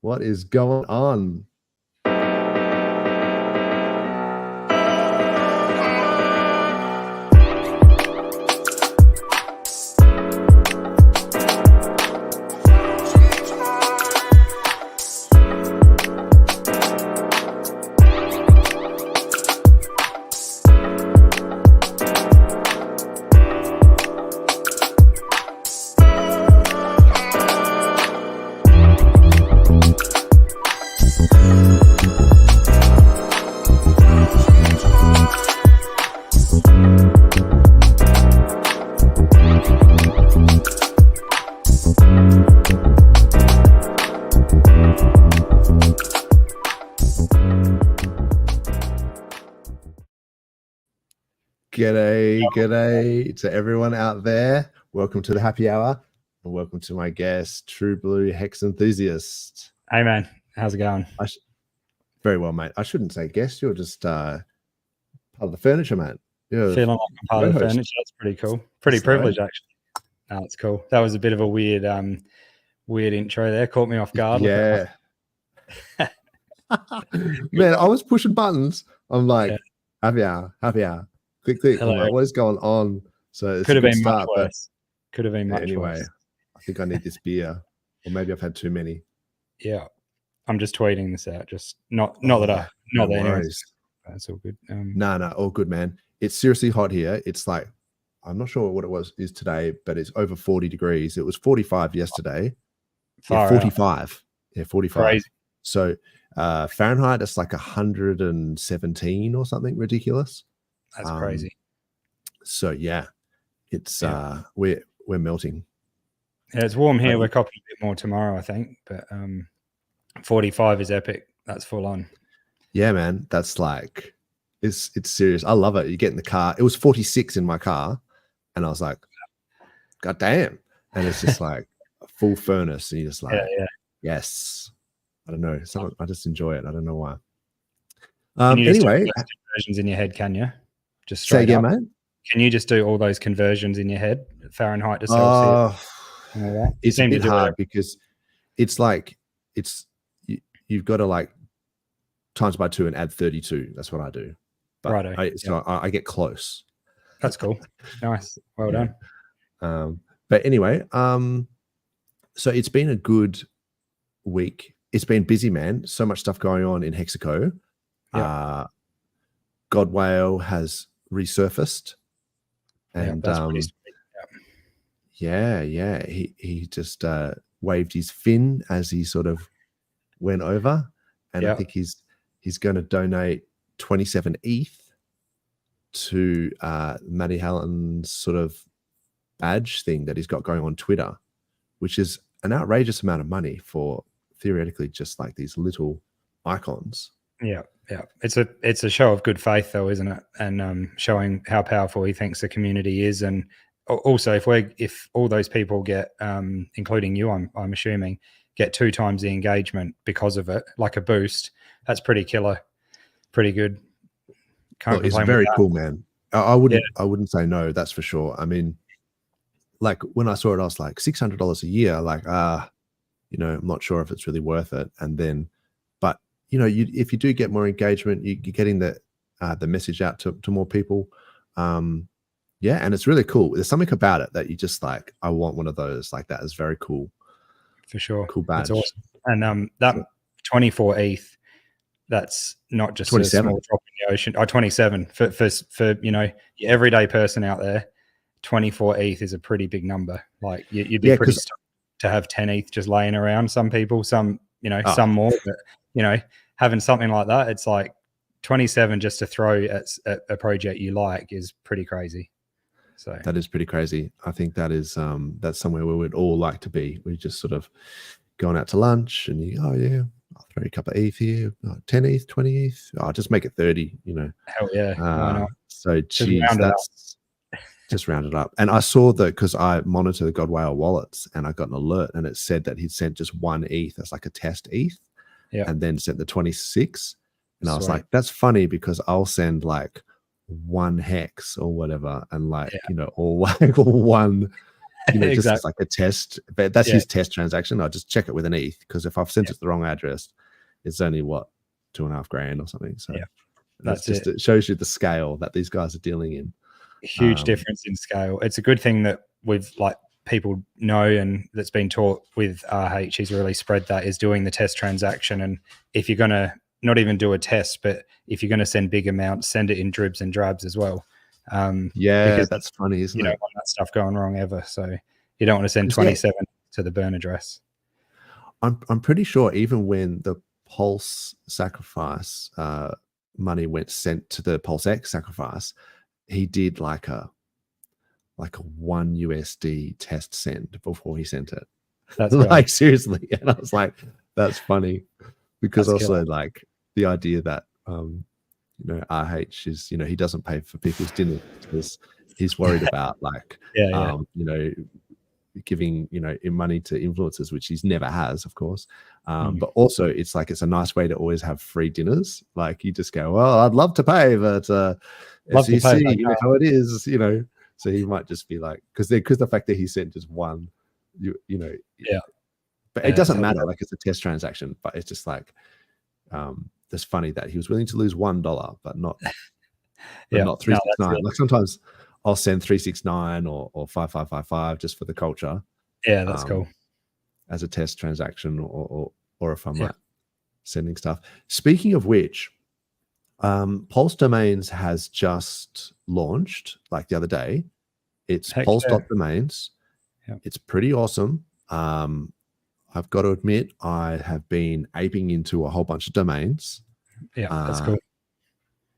What is going on? G'day to everyone out there. Welcome to the happy hour and welcome to my guest, True Blue Hex Enthusiast. Hey man, how's it going? Very well, mate. I shouldn't say guest. You're just part of the furniture, mate. Feeling like I'm part of the furniture. That's pretty cool. Pretty privileged, actually. No, it's cool. That was a bit of a weird intro there. Caught me off guard. Yeah. Man, I was pushing buttons. I'm like, happy hour. Click. I'm like, what is going on? So it's could have been much worse. Could have been much anyway, worse. I think I need this beer, or maybe I've had too many. Yeah, I'm just tweeting this out. Just not that worries. That's all good. No, all good, man. It's seriously hot here. It's like, I'm not sure what it is today, but it's over 40 degrees. It was 45 yesterday. Far 45. Out. Yeah, 45. Crazy. So Fahrenheit, it's like 117 or something ridiculous. That's crazy. So yeah, it's we're melting. Yeah, it's warm here. We're copying a bit more tomorrow, I think. But 45 is epic. That's full on. Yeah, man. That's like it's serious. I love it. You get in the car. It was 46 in my car, and I was like, God damn. And it's just like a full furnace, and you're just like, yes. I don't know. I just enjoy it. I don't know why. Anyway, conversions in your head, can you? Just say again, mate. Can you just do all those conversions in your head, Fahrenheit to Celsius? It's a bit hard because it's like you've got to like times by 2 and add 32. That's what I do. But I get close. That's cool. Nice. Well done. But anyway, so it's been a good week. It's been busy, man. So much stuff going on in Hexaco. Godwhale has resurfaced, and he just waved his fin as he sort of went over, and I think he's going to donate 27 ETH to Matty Hallen's sort of badge thing that he's got going on Twitter, which is an outrageous amount of money for theoretically just like these little icons. Yeah. It's a show of good faith, though, isn't it? And showing how powerful he thinks the community is, and also if all those people get, including you, I'm assuming, get 2 times the engagement because of it, like a boost, that's pretty killer, pretty good. It's very cool, man. I wouldn't say no, that's for sure. I mean, like when I saw it, I was like $600 a year, like I'm not sure if it's really worth it. And then, but if you do get more engagement, you're getting the message out to more people. And it's really cool. There's something about it that you just like, I want one of those. Like that is very cool. For sure. Cool badge. That's awesome. And that 24 ETH, that's not just 27. A small drop in the ocean. 27 for your everyday person out there. 24 ETH is a pretty big number. Like you'd be pretty stoked to have 10 ETH just laying around. Some people, some more, but having something like that, it's like 27 just to throw at a project you like is pretry crazy. So that is pretty crazy. I think that is that's somewhere we would all like to be. We just sort of going out to lunch and I'll throw you a couple of ETH here, 10 ETH, 20 ETH. I'll just make it 30, Hell yeah. Why not? So geez, that's just round it up. And I saw that because I monitor the Godwhale wallets and I got an alert and it said that he'd sent just 1 ETH as like a test ETH. Yeah. And then sent the 26. And I was like, that's funny because I'll send like 1 hex or whatever and like, or like 1 you know, just exactly. as like a test. But that's his test transaction. I'll just check it with an ETH, because if I've sent it to the wrong address, it's only what, $2.5 grand or something. So that's just it shows you the scale that these guys are dealing in. Huge difference in scale. It's a good thing that we've like people know, and that's been taught with RH. He's really spread that, is doing the test transaction. And if you're going to not even do a test, but if you're going to send big amounts, send it in dribs and drabs as well. Because that's funny, isn't it? You don't want that stuff going wrong ever. So you don't want to send 27 to the burn address. I'm pretty sure even when the Pulse sacrifice money went sent to the PulseX sacrifice, he did like a $1 USD test send before he sent it. That's like seriously. And I was like, that's funny, because that's also like the idea that you know, RH is, you know, he doesn't pay for people's dinner because he's worried about like you know, giving, you know, money to influencers, which he's never has, of course. But also it's like, it's a nice way to always have free dinners. Like you just go, well, I'd love to pay, but FCC, you know how it is, you know. So he might just be like, because the fact that he sent just one, you know, but it doesn't matter. Like it's a test transaction, but it's just like, it's funny that he was willing to lose $1, but not, not 369. Like sometimes I'll send 369 or 5555 just for the culture. Yeah, that's cool. As a test transaction, or if I'm like sending stuff. Speaking of which, Pulse Domains has just launched like the other day. It's pulse.domains. It's pretty awesome. I've got to admit, I have been aping into a whole bunch of domains. Yeah, that's cool.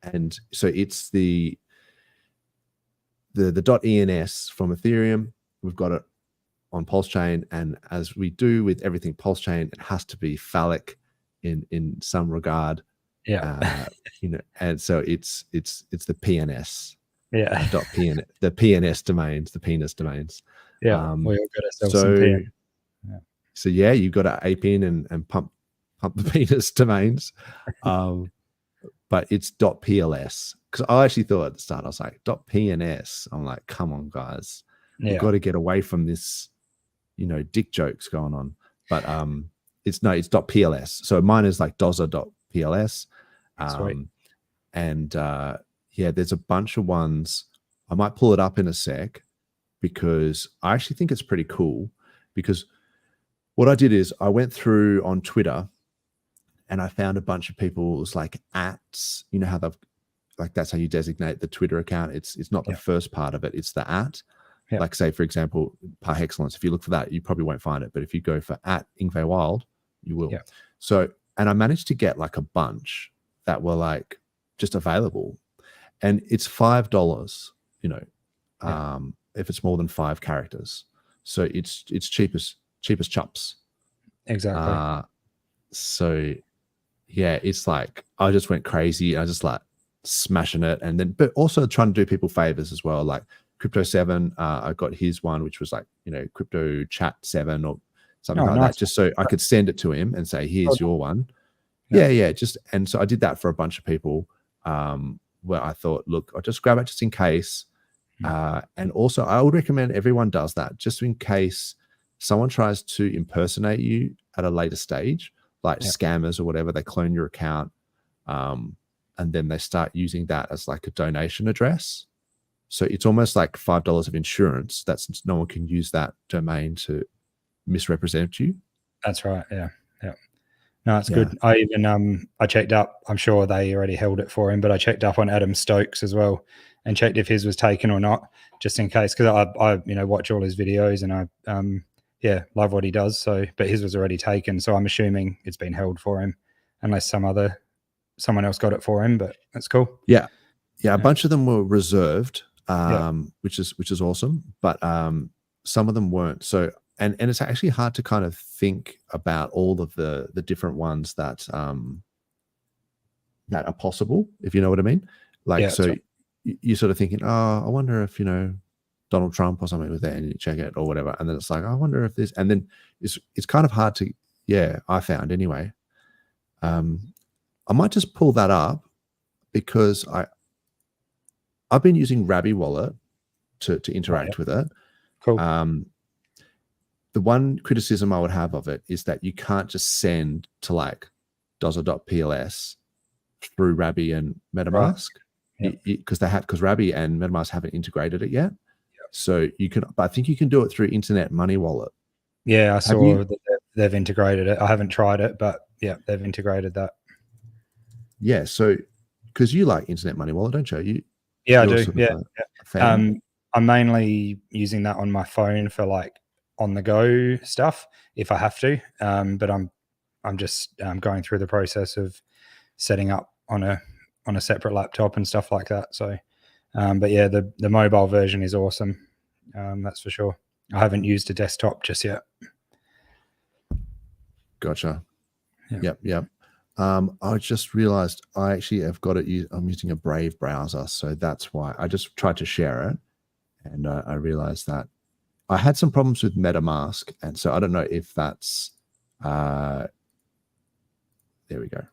And so it's the .ens from Ethereum. We've got it on PulseChain, and as we do with everything PulseChain, it has to be phallic in some regard. Yeah. You know, and so it's the PNS. Yeah. .pn, the PNS domains, the penis domains. Yeah. We all got ourselves some PN. So yeah, you've got to ape in and pump the penis domains. But it's .pls, because I actually thought at the start, I was like, .pns. I'm like, come on, guys. You've got to get away from this, you know, dick jokes going on. But it's .pls. So mine is like dozer.pls. And there's a bunch of ones. I might pull it up in a sec, because I actually think it's pretty cool. Because what I did is I went through on Twitter, and I found a bunch of people's like ats. You know how they've, like, that's how you designate the Twitter account. It's not the first part of it, it's the at. Like say, for example, par excellence. If you look for that, you probably won't find it. But if you go for @Ingve you will. So, and I managed to get like a bunch that were like just available. And it's $5, you know, if it's more than 5 characters. So it's cheapest chops. Exactly. So yeah, it's like I just went crazy. I just like smashing it, and then but also trying to do people favors as well. Like Crypto 7, I got his one, which was like, you know, Crypto Chat 7 or something like that, just so I could send it to him and say, here's your one. Just, and so I did that for a bunch of people, where I thought, look, I'll just grab it just in case. And also I would recommend everyone does that, just in case someone tries to impersonate you at a later stage, like scammers or whatever. They clone your account, and then they start using that as like a donation address. So it's almost like $5 of insurance. That's, no one can use that domain to misrepresent you. That's right. Yeah. No, it's good. I even I checked up. I'm sure they already held it for him, but I checked up on Adam Stokes as well, and checked if his was taken or not, just in case, because I you know, watch all his videos, and I love what he does. So, but his was already taken, so I'm assuming it's been held for him, unless someone else got it for him. But that's cool. Yeah. A bunch of them were reserved, which is awesome, but some of them weren't. So and it's actually hard to kind of think about all of the different ones that that are possible, if you know what I mean. Like, so you're sort of thinking, oh, I wonder if, you know, Donald Trump or something was there, and you check it or whatever, and then it's like, I wonder if this, and then it's kind of hard to, I found anyway. I might just pull that up, because I've been using Rabby Wallet to interact with it. Cool. the one criticism I would have of it is that you can't just send to like dozer.pls through Rabby and MetaMask, because Rabby and MetaMask haven't integrated it yet. So you can, but I think you can do it through Internet Money Wallet. Yeah, I saw that they've integrated it. I haven't tried it, but yeah, they've integrated that. Yeah, so because you like Internet Money Wallet, don't you? Yeah, I do. Yeah. I'm mainly using that on my phone for like on the go stuff if I have to. But I'm just going through the process of setting up on a separate laptop and stuff like that. So, but yeah, the mobile version is awesome. That's for sure. I haven't used a desktop just yet. Gotcha. Yep. I just realized I actually have got it. I'm using a Brave browser, so that's why I just tried to share it, and I realized that I had some problems with MetaMask, and so I don't know if that's. There we go.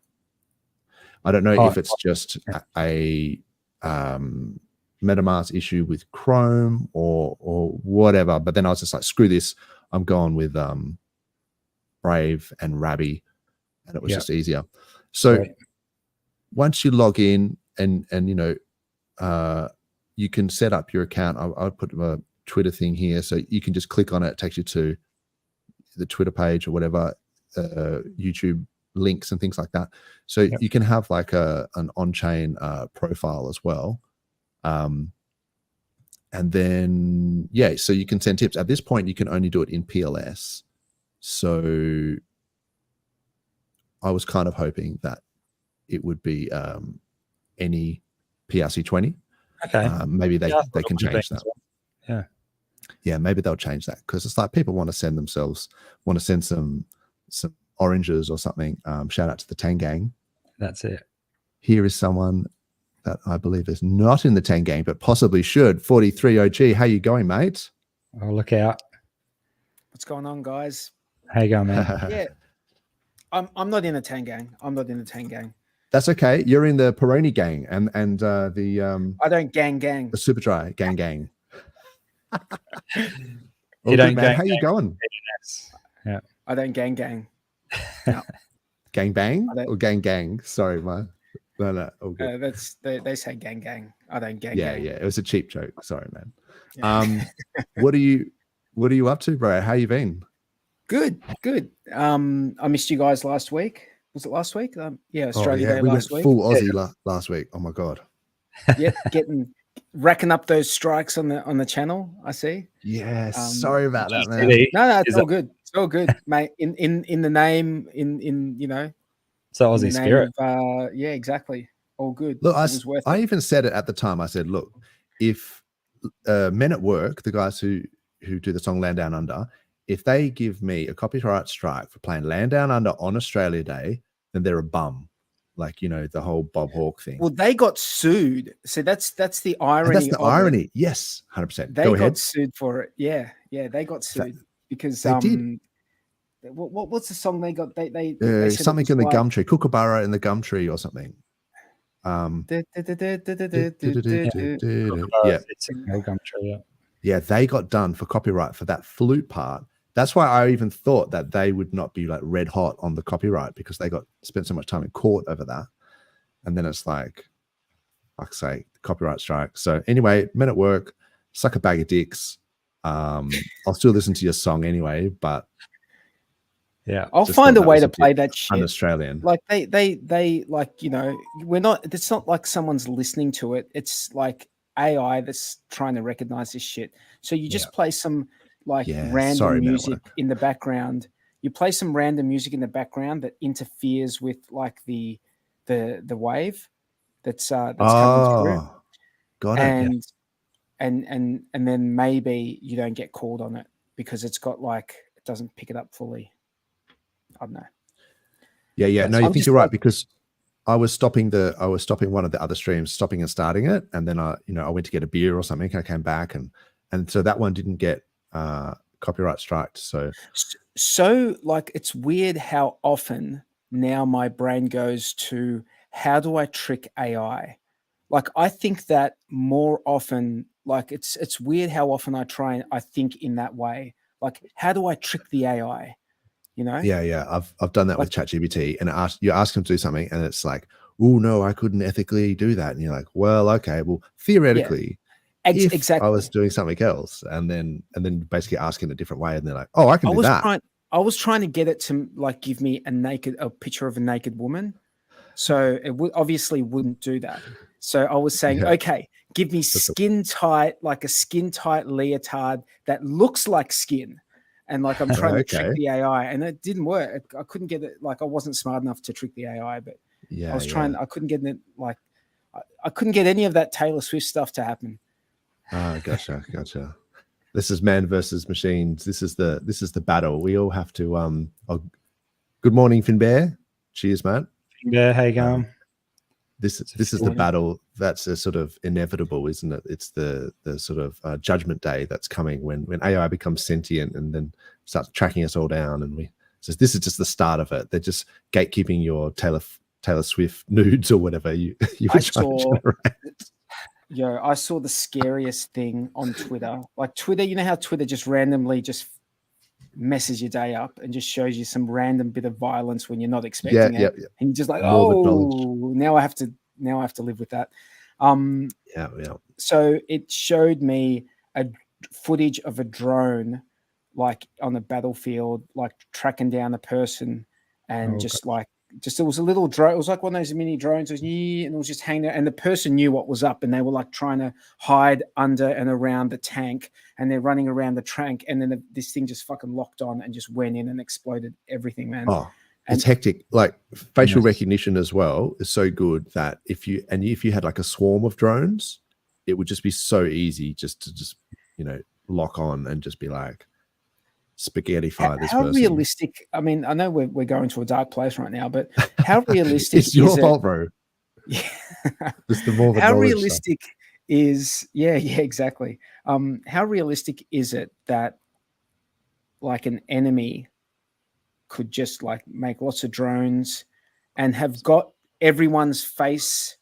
I don't know if it's just a MetaMask issue with Chrome or whatever. But then I was just like, screw this. I'm going with Brave and Rabby, and it was just easier. So once you log in and you can set up your account. I'll put a Twitter thing here, so you can just click on it. It takes you to the Twitter page or whatever, YouTube links and things like that. So you can have like an on-chain profile as well. And then, so you can send tips. At this point, you can only do it in PLS. So I was kind of hoping that it would be any PRC20. Okay. Maybe they can change that. Well. Yeah, maybe they'll change that, because it's like people want to send some oranges or something. Shout out to the Tang Gang. That's it. Here is someone that I believe is not in the Tang Gang, but possibly should. 43 OG, how you going, mate? Oh, look out. What's going on, guys? How you going, man? Yeah. I'm not in the Tang Gang. I'm not in the Tang Gang. That's okay. You're in the Peroni Gang and the I don't gang. The Superdry gang. You don't man. How you going? Yeah. I don't gang. No. Gang bang or gang? Sorry, man. No. All good. They say gang. I don't gang. Yeah. It was a cheap joke. Sorry, man. Yeah. What are you up to, bro? How you been? Good. I missed you guys last week. Was it last week? Australia Day last week. Full Aussie last week. Oh my god. Yep, racking up those strikes on the channel. I see. Yeah, sorry about that, man. No, it's all good. It's all good, mate. In the name, in it's the Aussie spirit. Yeah, exactly. All good. Look, I even said it at the time. I said, look, if Men at Work, the guys who do the song Land Down Under, if they give me a copyright strike for playing Land Down Under on Australia Day, then they're a bum. Like, the whole Bob Hawke thing. Well, they got sued. So that's the irony. And that's the irony. Yes, 100%. They got sued for it. Yeah, they got sued because they did. What's the song they got? They something in the gum tree, Kookaburra in the gum tree or something. Yeah, they got done for copyright for that flute part. That's why I even thought that they would not be like red hot on the copyright, because they spent so much time in court over that. And then it's like, fuck's sake, copyright strike. So anyway, Men at Work, suck a bag of dicks. I'll still listen to your song anyway, but yeah, I'll find a way to play that shit. Un-Australian. Like they like, we're not, it's not like someone's listening to it. It's like AI that's trying to recognize this shit. So you just play some random music in the background. You play some random music in the background that interferes with like the wave that's coming through. Got it. And then maybe you don't get called on it because it doesn't pick it up fully. I don't know. Yeah. No, you think you're right, because I was stopping one of the other streams, stopping and starting it, and then I went to get a beer or something. I came back and so that one didn't get copyright striked. So like, it's weird how often now my brain goes to, how do I trick AI? Like, I think that more often. Like, it's weird how often I think in that way. Like, how do I trick the AI? You know? Yeah. I've done that with ChatGPT, and you ask them to do something, and it's like, oh no, I couldn't ethically do that. And you're like, well, okay, well, theoretically, if I was doing something else, and then basically asking a different way, and they're like, oh, I can do that. I was trying to get it to like give me a picture of a naked woman, so it obviously wouldn't do that. So I was saying, okay, give me skin tight, like a skin tight leotard that looks like skin. And like, I'm trying to trick the AI, and it didn't work. I couldn't get it. Like, I wasn't smart enough to trick the AI, but I was trying. I couldn't get it. Like, I couldn't get any of that Taylor Swift stuff to happen. Gotcha. This is man versus machines. This is the battle. We all have to. Good morning, Finbear. Cheers, mate. Finbear, how you going? This is the battle that's a sort of inevitable, isn't it? It's the sort of judgment day that's coming when AI becomes sentient and then starts tracking us all down. And this is just the start of it. They're just gatekeeping your Taylor Swift nudes or whatever you were trying to generate. I saw the scariest thing on Twitter. Like Twitter, you know how Twitter just randomly just messes your day up and just shows you some random bit of violence when you're not expecting it. And you're just like, now I have to live with that. So it showed me a footage of a drone like on the battlefield, like tracking down a person, and it was a little drone. It was like one of those mini drones, and it was just hanging there. And the person knew what was up, and they were like trying to hide under and around the tank, and they're running around the tank. And then this thing just fucking locked on and just went in and exploded everything, man. It's hectic. Like facial recognition as well is so good that if you had like a swarm of drones, it would just be so easy just to lock on and just be like, spaghetti fire this person. How realistic? I mean, I know we're going to a dark place right now, but how realistic? It's your fault, bro. Yeah. It's the more how realistic is? Yeah, exactly. How realistic is it that like an enemy could just like make lots of drones and have got everyone's face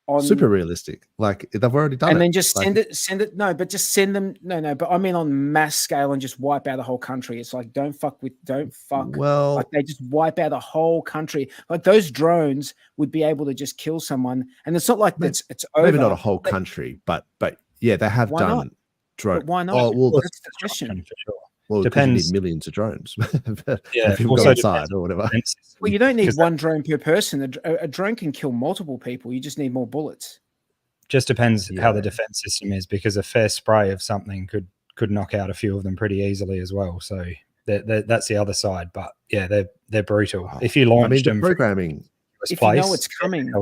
on? Super realistic. Like they've already done it. And then just send it. No, but just send them. No. But I mean on mass scale and just wipe out a whole country. It's like, don't fuck. Well, like they just wipe out a whole country. Like those drones would be able to just kill someone. And it's not like it's over. Maybe not a whole country, but yeah, they have done drones. Why not? Oh, well, that's the question. For sure. Well, depends. You need millions of drones. If you've got outside or whatever. Well, you don't need one drone per person. A drone can kill multiple people. You just need more bullets. Just depends how the defense system is, because a fair spray of something could knock out a few of them pretty easily as well. So that's the other side. But yeah, they're brutal. If you launch them, programming. If you know it's coming,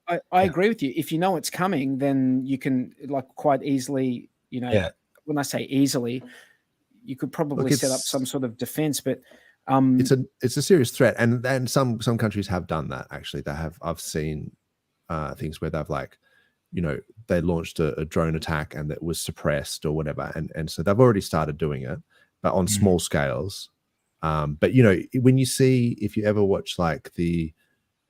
I agree with you. If you know it's coming, then you can like quite easily. When I say easily, you could probably set up some sort of defense, but it's a serious threat, and some countries have done that. Actually, I've seen things where they've they launched a drone attack and that was suppressed or whatever, and so they've already started doing it, but on small scales. But when if you ever watch like the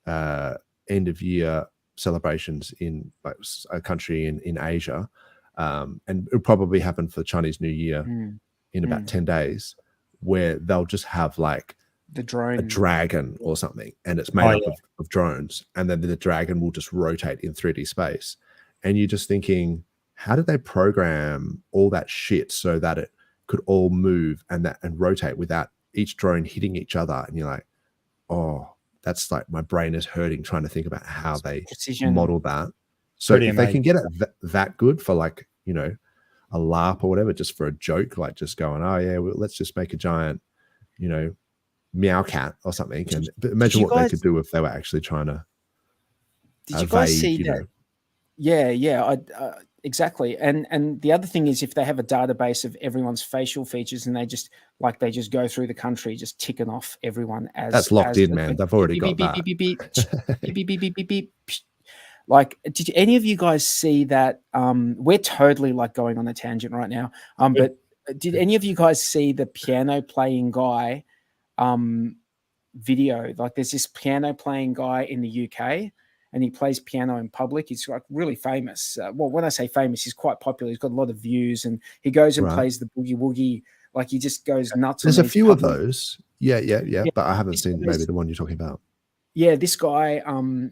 end of year celebrations in like a country in Asia, and it'll probably happen for the Chinese New Year. In about 10 days, where they'll just have like a dragon or something, and it's made up of drones, and then the dragon will just rotate in 3D space. And you're just thinking, how did they program all that shit so that it could all move and rotate without each drone hitting each other? And you're like, oh, that's like, my brain is hurting trying to think about how they model that. So if they can get it that good for like, a LARP or whatever, just for a joke, like just going, oh yeah, well, let's just make a giant, meow cat or something. And imagine what they could do if they were actually trying to. Did you guys see that? Yeah, exactly. And the other thing is, if they have a database of everyone's facial features and they just go through the country, just ticking off everyone as that's locked in, man. They've already got that. Like, did any of you guys see that? We're totally like going on a tangent right now. But did any of you guys see the piano playing guy video? Like, there's this piano playing guy in the UK, and he plays piano in public. He's like really famous. Well, when I say famous, he's quite popular. He's got a lot of views, and he goes and plays the boogie woogie Like he just goes nuts. There's a few of those. Yeah. But I haven't seen maybe the one you're talking about. Yeah, this guy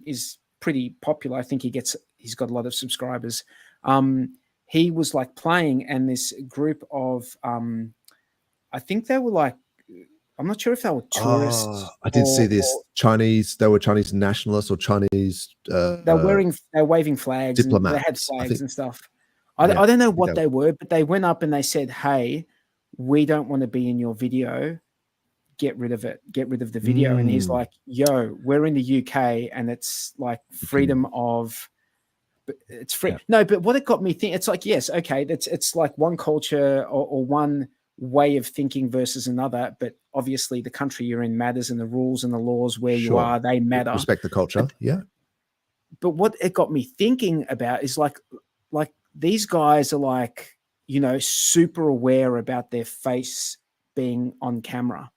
is pretty popular. I think he's got a lot of subscribers. He was like playing, and this group of I think they were like, I'm not sure if they were tourists. I did see this Chinese. They were Chinese nationalists or Chinese. They're waving flags. Diplomats. And they had flags and stuff. I don't know what they were, but they went up and they said, "Hey, we don't want to be in your video. Get rid of it. Get rid of the video." And he's like, "Yo, we're in the UK, and it's like freedom of." It's free. No, but what it got me thinking, it's like, yes, okay, it's like one culture or one way of thinking versus another, but obviously the country you're in matters, and the rules and the laws where you are, they matter. Respect the culture. But what it got me thinking about is like these guys are like, super aware about their face being on camera.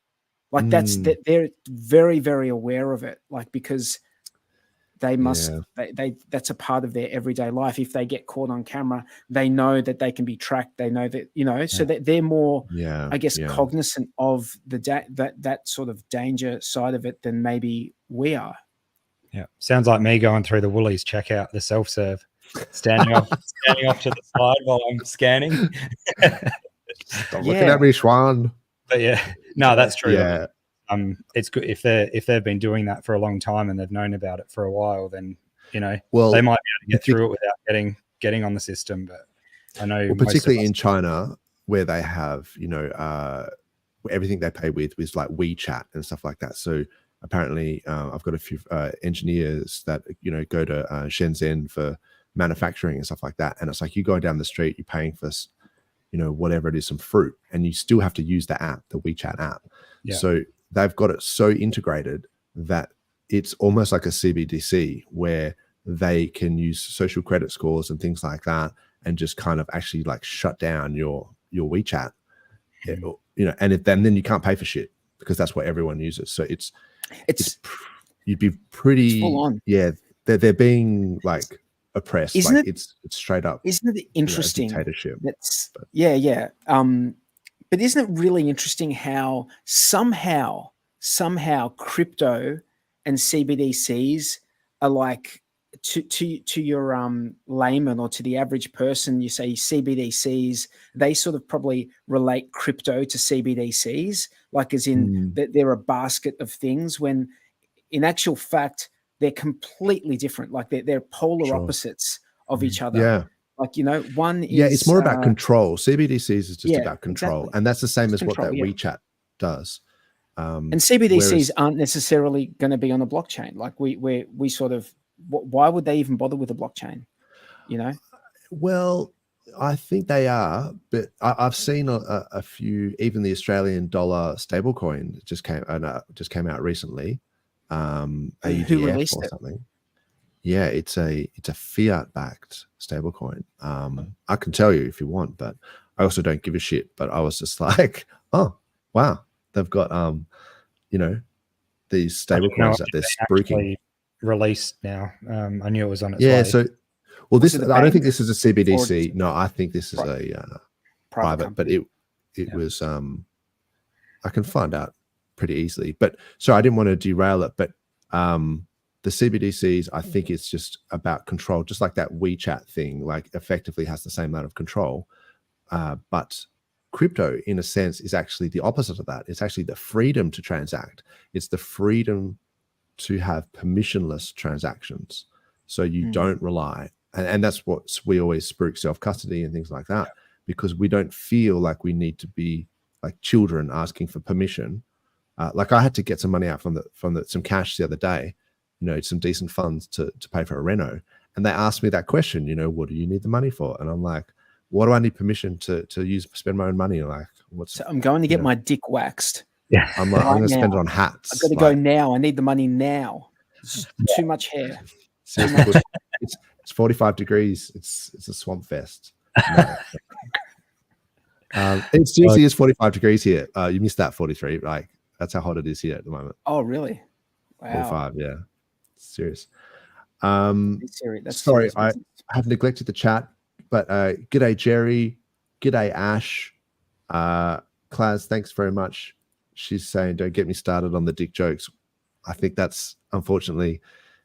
Like they're very, very aware of it. Like, because they must, that's a part of their everyday life. If they get caught on camera, they know that they can be tracked. They know that, so that they're more, I guess, cognizant of that sort of danger side of it than maybe we are. Yeah. Sounds like me going through the Woolies checkout, the self-serve, standing off to the side while I'm scanning. Stop looking at me, Schwan. But no, that's true. Yeah. It's good if they've been doing that for a long time and they've known about it for a while, then they might be able to get through it without getting on the system. But I know, particularly in China, where they have everything they pay with is like WeChat and stuff like that. So apparently, I've got a few engineers that go to Shenzhen for manufacturing and stuff like that, and it's like you go down the street, you're paying for whatever it is, some fruit, and you still have to use the app, the WeChat app. So they've got it so integrated that it's almost like a CBDC where they can use social credit scores and things like that, and just kind of actually like shut down your WeChat, and then you can't pay for shit because that's what everyone uses. So it's you'd be pretty full on. Yeah, they're being like oppressed. Isn't like it's straight up. Isn't it interesting? Dictatorship. But isn't it really interesting how somehow crypto and CBDCs are like to your layman or to the average person, you say CBDCs, they sort of probably relate crypto to CBDCs, like as in that they're a basket of things, when in actual fact they're completely different. Like they're polar opposites of each other. Yeah. Like, one is... Yeah, it's more about control. CBDCs is just about control. Exactly. And that's the same as what that WeChat does. And CBDCs aren't necessarily going to be on a blockchain. Like we sort of... Why would they even bother with a blockchain? Well, I think they are. But I've seen a few, even the Australian dollar stablecoin just came out recently. AUDF Who released or something. Yeah, it's a fiat-backed stablecoin. I can tell you if you want, but I also don't give a shit. But I was just like, oh wow, they've got these stablecoins that they're spruiking. Released now. I knew it was on its way. So this I don't think this is a CBDC. No, I think this is a private. But it was. I can find out pretty easily. But so I didn't want to derail it, but the CBDCs, I think it's just about control, just like that WeChat thing, like effectively has the same amount of control. But crypto, in a sense, is actually the opposite of that. It's actually the freedom to transact. It's the freedom to have permissionless transactions. So you don't rely. And that's what we always spruik self-custody and things like that, because we don't feel like we need to be like children asking for permission. Like I had to get some money out from some cash the other day, some decent funds to pay for a reno. And they asked me that question, what do you need the money for? And I'm like, what do I need permission to spend my own money? Like, so I'm going to get my dick waxed. Yeah. I'm like, I'm going to spend it on hats. I've got to go now. I need the money now. It's too much hair. It's 45 degrees. It's a swamp fest. No. It seriously is 45 degrees here. You missed that 43. Like that's how hot it is here at the moment. Oh, really? Wow. 45. Yeah. Serious. That's sorry, serious. I have neglected the chat, but g'day Jerry, g'day Ash, Class, thanks very much. She's saying, don't get me started on the dick jokes. I think that's, unfortunately,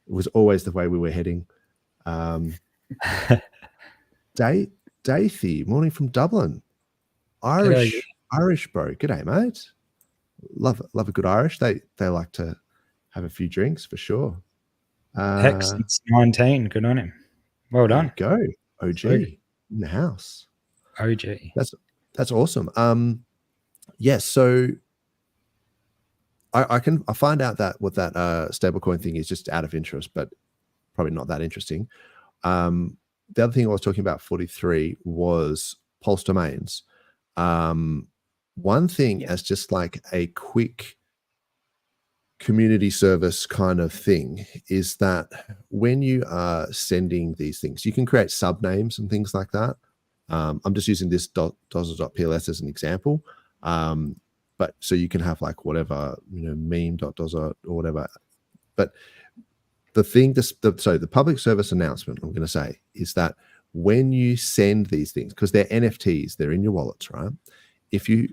it was always the way we were heading. Dathy, morning from Dublin. Irish bro. G'day, mate. Love a good Irish. They like to have a few drinks for sure. Hex, it's 19. Good on him. Well done. There you go. OG in the house. OG. That's awesome. Yes, so I find out that what that stablecoin thing is, just out of interest, but probably not that interesting. The other thing I was talking about 43 was Pulse domains. One thing as just like a quick community service kind of thing is that when you are sending these things, you can create subnames and things like that. I'm just using this .dozer.pls as an example. But so you can have like whatever, meme.dozer or whatever. But the thing, the public service announcement I'm going to say is that when you send these things, because they're NFTs, they're in your wallets, right? If you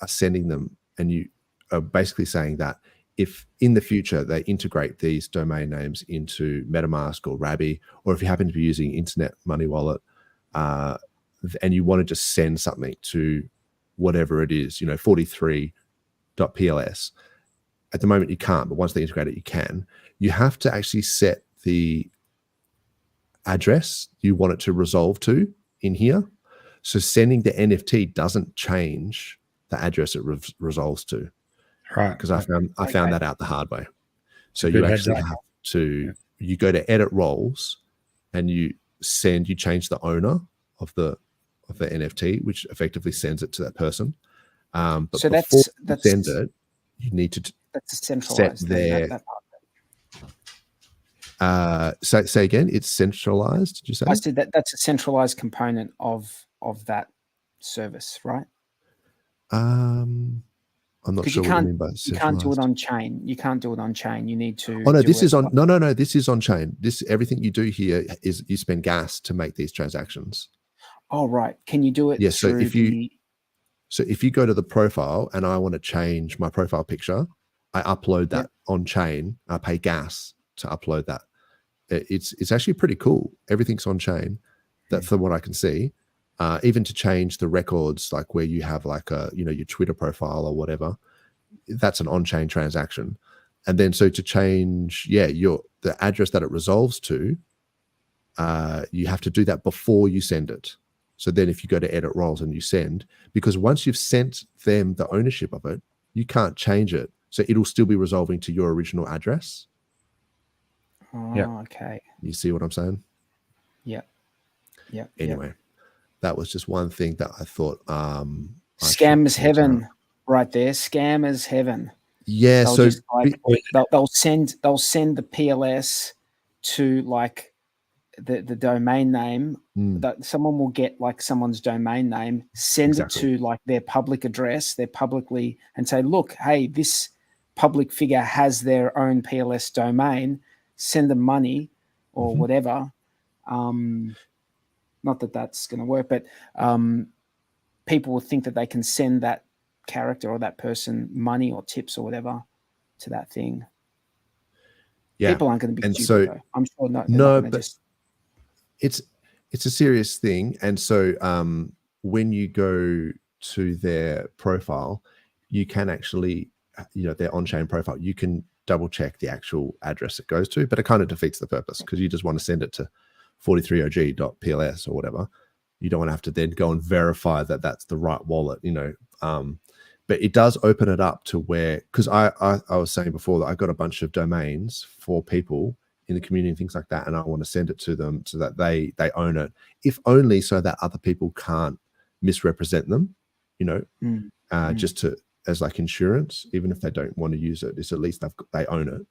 are sending them and you are basically saying that if in the future they integrate these domain names into MetaMask or Rabby, or if you happen to be using Internet Money Wallet and you want to just send something to whatever it is, 43.pls, at the moment you can't, but once they integrate it, you can. You have to actually set the address you want it to resolve to in here. So sending the NFT doesn't change the address it resolves to. Right. Because I found that out the hard way. So you actually have to, you go to edit roles and you change the owner of the NFT, which effectively sends it to that person. But so before you send it, you need to set their. Say again. It's centralized. Did you say? I said that's a centralized component of that service, right? I'm not sure what you mean by centralized. You can't do it on chain. You can't do it on chain. You need to. Oh no, this is on. No. This is on chain. Everything you do here is you spend gas to make these transactions. Oh right. Can you do it? Yes. Yeah, so if you go to the profile and I want to change my profile picture, I upload that on chain. I pay gas to upload that. It's actually pretty cool. Everything's on chain. That's from what I can see. Even to change the records, like where you have like your Twitter profile or whatever, that's an on-chain transaction. And then so to change, the address that it resolves to, you have to do that before you send it. So then if you go to edit roles and you send, because once you've sent them the ownership of it, you can't change it. So it'll still be resolving to your original address. Oh, okay. You see what I'm saying? Yeah. Anyway, that was just one thing that I thought. Scammers heaven, right there. Scammers heaven. Yeah. They'll send the PLS to like the domain name. That someone will get like someone's domain name, send it to like their public address, and say, look, hey, this public figure has their own PLS domain. Send them money or whatever. Not that that's going to work, but people will think that they can send that character or that person money or tips or whatever to that thing. Yeah, people aren't going to be stupid, though. I'm sure but it's a serious thing. And so when you go to their profile, you can actually, their on-chain profile, you can double check the actual address it goes to, but it kind of defeats the purpose because you just want to send it to 43og.pls or whatever. You don't want to have to then go and verify that that's the right wallet, but it does open it up to where, because I was saying before that I got a bunch of domains for people in the community and things like that, and I want to send it to them so that they own it, if only so that other people can't misrepresent them, just as like insurance, even if they don't want to use it, it's at least they own it,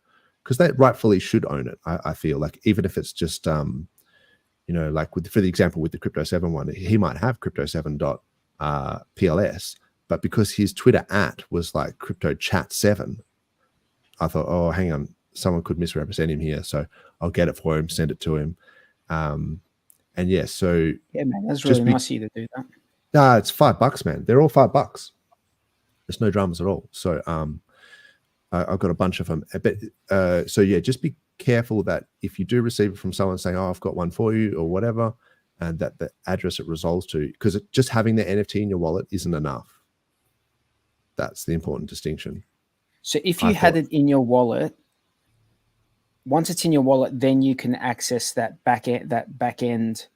because they rightfully should own it. I feel like, even if it's just like for the example with the Crypto7 one, he might have Crypto7.pls, but because his Twitter was like CryptoChat7, I thought, oh, hang on, someone could misrepresent him here, so I'll get it for him, send it to him. And so man, that's really nice of you to do that. Nah, it's $5, man. They're all $5. There's no dramas at all. So I've got a bunch of them. But so yeah, just be careful that if you do receive it from someone saying, "Oh, I've got one for you" or whatever, and that the address it resolves to, because just having the NFT in your wallet isn't enough. That's the important distinction. So if you had it in your wallet, once it's in your wallet, then you can access that back end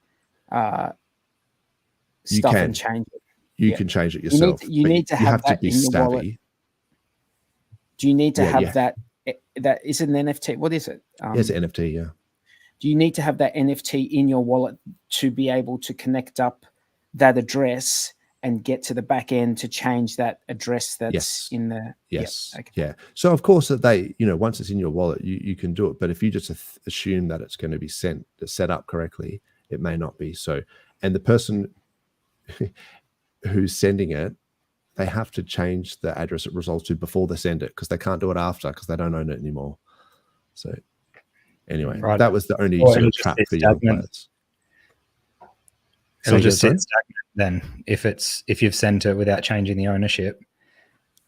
stuff and change it. You can change it yourself. You need to have that to be in your savvy. Wallet. Do you need to have that? That is it an NFT? What is it? It's an NFT. Yeah. Do you need to have that NFT in your wallet to be able to connect up that address and get to the back end to change that address that's in the Yeah. So of course that they, once it's in your wallet, you can do it. But if you just assume that it's going to be set up correctly, it may not be. So, and the person who's sending it, they have to change the address it resolves to before they send it, because they can't do it after because they don't own it anymore. So anyway, that was the only sort of trap for young players. It'll just sit stagnant then if you've sent it without changing the ownership.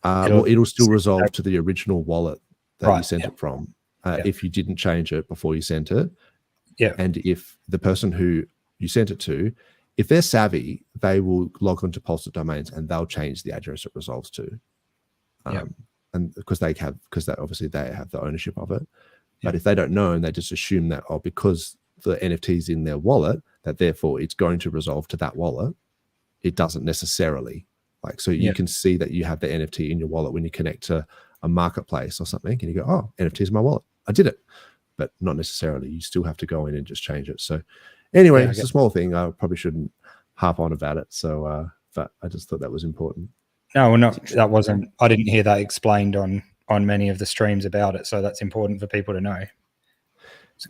It'll still resolve to the original wallet that you sent it from. If you didn't change it before you sent it. Yeah. And if the person who you sent it to, if they're savvy, they will log onto PulseX domains and they'll change the address it resolves to. And because obviously they have the ownership of it. But if they don't know and they just assume that, because the NFT is in their wallet, that therefore it's going to resolve to that wallet, it doesn't necessarily. So you can see that you have the NFT in your wallet when you connect to a marketplace or something, and you go, "Oh, NFT is my wallet. I did it." But not necessarily. You still have to go in and just change it. So anyway, it's a small thing. I probably shouldn't harp on about it. So, but I just thought that was important. No, that wasn't. I didn't hear that explained on many of the streams about it. So that's important for people to know.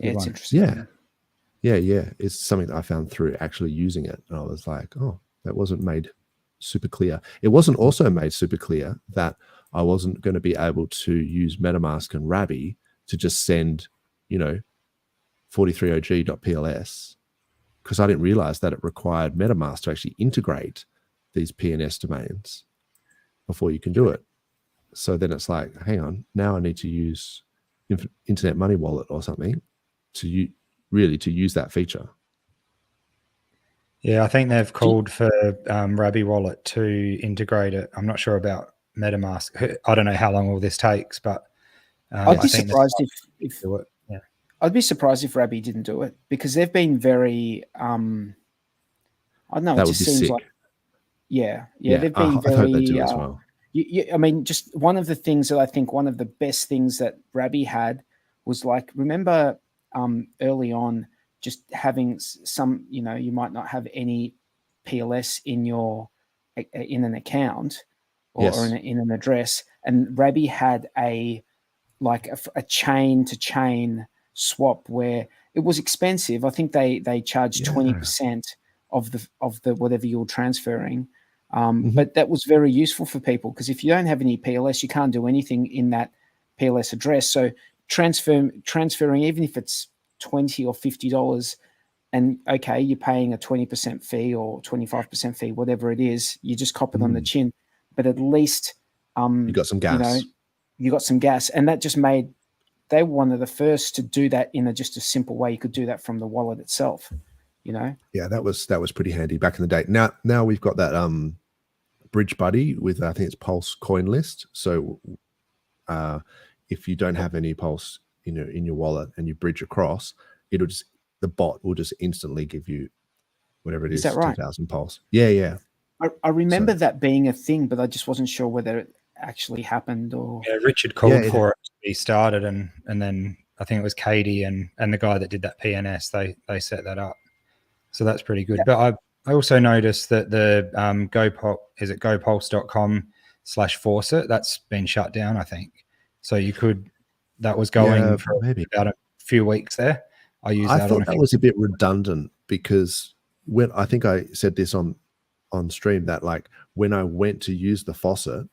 It's interesting. Yeah. It's something that I found through actually using it. And I was like, oh, that wasn't made super clear. It wasn't also made super clear that I wasn't going to be able to use MetaMask and Rabby to just send, 43og.pls, because I didn't realize that it required MetaMask to actually integrate these PNS domains before you can do it. So then it's like, hang on, now I need to use Internet Money Wallet or something to use that feature. Yeah, I think they've called for Rabby Wallet to integrate it. I'm not sure about MetaMask. I don't know how long all this takes, but I'd be surprised if do it. Yeah. I'd be surprised if Rabby didn't do it, because they've been very I don't know, that it just seems sick. Like they've been very I hope they do as well. I mean, just one of the things that I think one of the best things that Rabby had was, like, remember early on, just having some, you might not have any PLS in an account or in an address, and Rabby had a chain to chain swap where it was expensive. I think they charged 20% of the whatever you're transferring. But that was very useful for people, because if you don't have any PLS, you can't do anything in that PLS address. So transferring, even if it's $20 or $50, and okay, you're paying a 20% fee or 25% fee, whatever it is, you just cop it on the chin. But at least you got some gas. You got some gas, and that just made, they were one of the first to do that in just a simple way. You could do that from the wallet itself. Yeah, that was pretty handy back in the day. Now we've got that bridge buddy with, I think it's Pulse coin list. So if you don't have any Pulse in your wallet and you bridge across, the bot will just instantly give you whatever it is, that right? 2,000 Pulse. Yeah. I remember that being a thing, but I just wasn't sure whether it actually happened or. Yeah, Richard called for it to be started, and then I think it was Katie and the guy that did that PNS. They set that up. So that's pretty good. Yeah. But I also noticed that the gopulse.com/faucet, that's been shut down, I think. So that was going for maybe about a few weeks there. I thought that was a bit redundant, because when I think I said this on stream, that like when I went to use the faucet,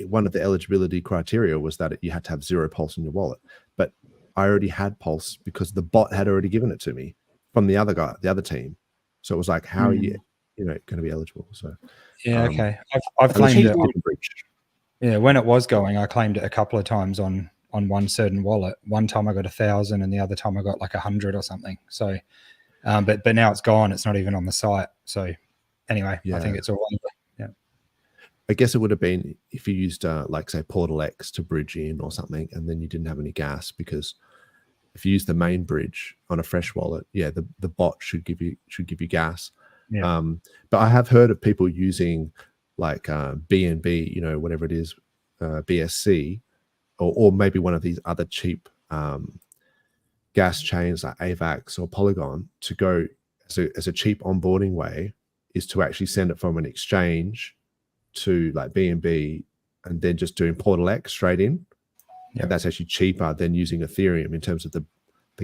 one of the eligibility criteria was that you had to have 0 Pulse in your wallet. But I already had Pulse because the bot had already given it to me from the other guy, the other team. So it was like, how are you going to be eligible. So yeah, okay. I've claimed it. Bridge. Yeah, when it was going, I claimed it a couple of times on one certain wallet. One time I got 1,000, and the other time I got like 100 or something. So, but now it's gone. It's not even on the site. So, anyway, I think it's all over. Yeah. I guess it would have been if you used like say PortalX to bridge in or something, and then you didn't have any gas, because if you use the main bridge on a fresh wallet, the bot should give you gas. Yeah. But I have heard of people using like BNB, whatever it is, BSC, or maybe one of these other cheap gas chains like AVAX or Polygon to go as a cheap onboarding way, is to actually send it from an exchange to like BNB and then just doing PortalX straight in. Yep. And that's actually cheaper than using Ethereum in terms of the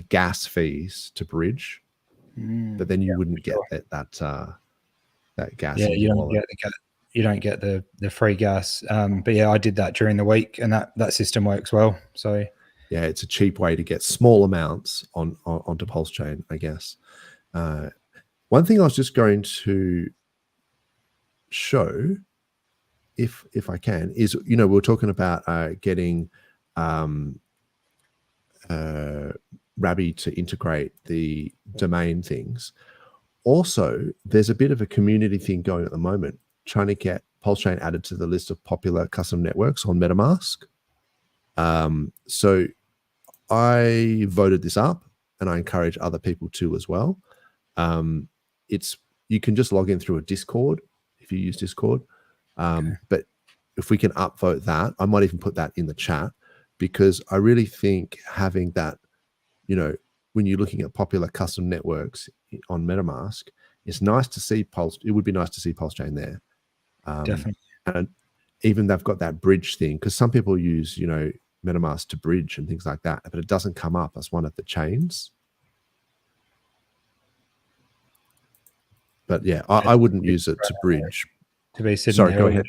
gas fees to bridge. But then you wouldn't get that gas. Yeah, you don't get the free gas. But yeah, I did that during the week, and that system works well. So yeah, it's a cheap way to get small amounts onto PulseChain, I guess. One thing I was just going to show, if I can, is we were talking about getting Rabby to integrate the domain things. Also, there's a bit of a community thing going at the moment, trying to get PulseChain added to the list of popular custom networks on MetaMask. So I voted this up, and I encourage other people to as well. You can just log in through a Discord if you use Discord. But if we can upvote that, I might even put that in the chat, because I really think having that, when you're looking at popular custom networks on MetaMask, it's nice to see it would be nice to see PulseChain there. Definitely. And even they've got that bridge thing, because some people use, MetaMask to bridge and things like that, but it doesn't come up as one of the chains. But yeah, I wouldn't use it to bridge. To be sitting there, go ahead.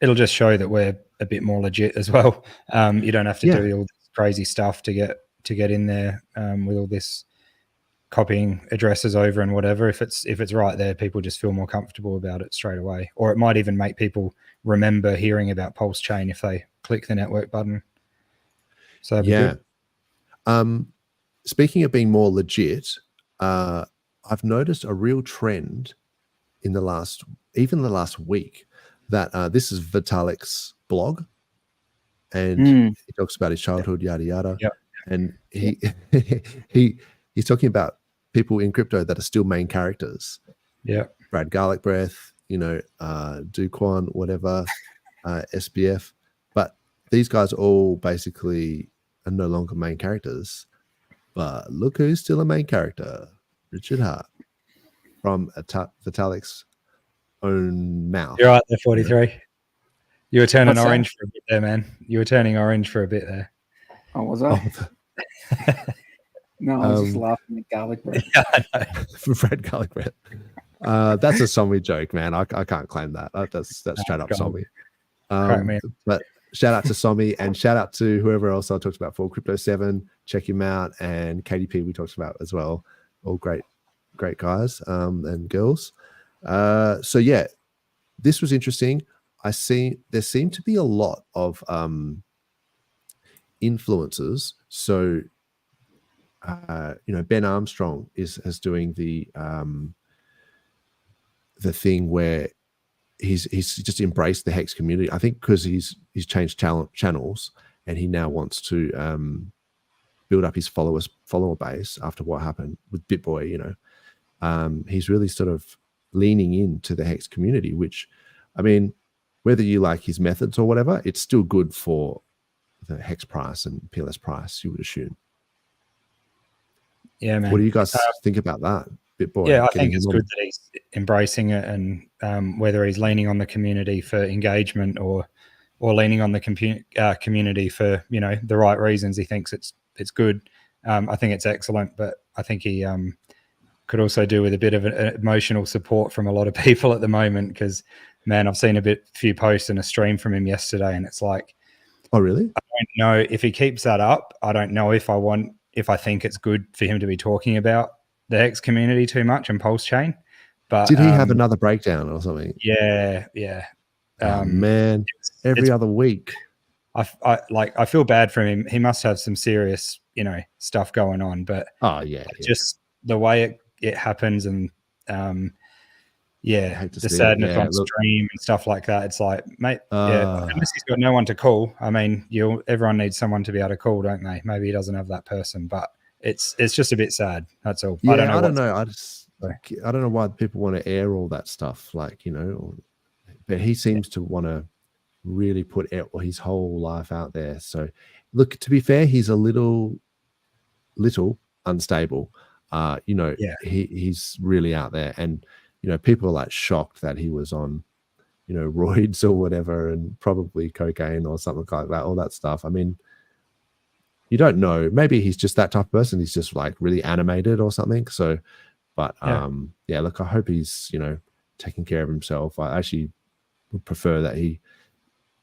It'll just show that we're a bit more legit as well. You don't have to do all this crazy stuff to get in there with all this copying addresses over and whatever. If it's right there, people just feel more comfortable about it straight away. Or it might even make people remember hearing about PulseChain if they click the network button. So yeah. Speaking of being more legit, I've noticed a real trend in the last week that this is Vitalik's blog, and he talks about his childhood, yada yada. Yep. And he's talking about people in crypto that are still main characters. Yeah, Brad Garlic Breath, Duquan, whatever, SBF, but these guys all basically are no longer main characters. But look who's still a main character: Richard Hart, from Vitalik's own mouth. You're right there, 43. You were turning orange for a bit there, man. You were turning orange for a bit there. Oh, was I? No, I was just laughing at garlic bread. For Fred Garlic Bread. That's a Somi joke, man. I can't claim that. That's straight up Somi. But shout out to Somi, and shout out to whoever else I talked about for Crypto 7. Check him out, and KDP we talked about as well. All great guys and girls. So yeah, this was interesting. There seemed to be a lot of influencers. So Ben Armstrong is doing the thing where he's just embraced the Hex community. I think because he's changed channels, and he now wants to build up his follower base after what happened with BitBoy. He's really sort of leaning into the Hex community, which, I mean, whether you like his methods or whatever, it's still good for the Hex price and PLS price, you would assume. Yeah, man. What do you guys think about that, BitBoy? Yeah, I think it's good that he's embracing it, and whether he's leaning on the community for engagement or leaning on the community for the right reasons, he thinks it's good. I think it's excellent, but I think he could also do with a bit of an emotional support from a lot of people at the moment, because, man, I've seen a few posts and a stream from him yesterday, and it's like, oh, really? I don't know if he keeps that up. I don't know if I think it's good for him to be talking about the Hex community too much and PulseChain, But did he have another breakdown or something? Yeah. Man, every other week. I feel bad for him. He must have some serious, stuff going on. But just the way it happens, and the sadness on stream and stuff like that. It's like, mate, unless he's got no one to call. I mean, everyone needs someone to be able to call, don't they? Maybe he doesn't have that person, but it's just a bit sad. That's all. Yeah, I don't know. I don't know why people want to air all that stuff, but he seems to want to really put his whole life out there. So, look, to be fair, he's a little unstable. He's really out there, and people are like shocked that he was on, roids or whatever, and probably cocaine or something like that, all that stuff. I mean, you don't know. Maybe he's just that type of person. He's just like really animated or something. So, but look, I hope he's, taking care of himself. I actually would prefer that he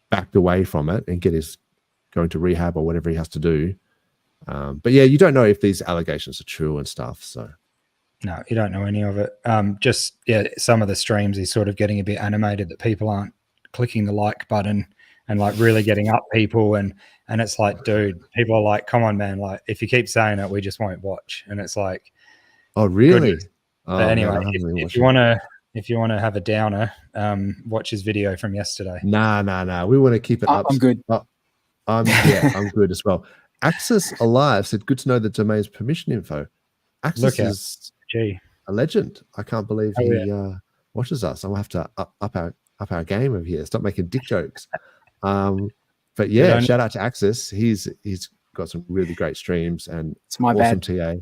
backed away from it and going to rehab or whatever he has to do. But yeah, you don't know if these allegations are true and stuff. So no, you don't know any of it. Some of the streams he's sort of getting a bit animated that people aren't clicking the like button and like really getting up people, and it's like, dude, people are like, come on, man, like if you keep saying it, we just won't watch. And it's like, oh really? But anyway, if you want to have a downer, watch his video from yesterday. Nah. We want to keep it up. I'm good. I'm good as well. Access Alive said, good to know the domain's permission info. Access is a legend. I can't believe he watches us. I'll have to up our game over here. Stop making dick jokes. But yeah, shout out to Access. He's got some really great streams and it's my awesome bad. TA.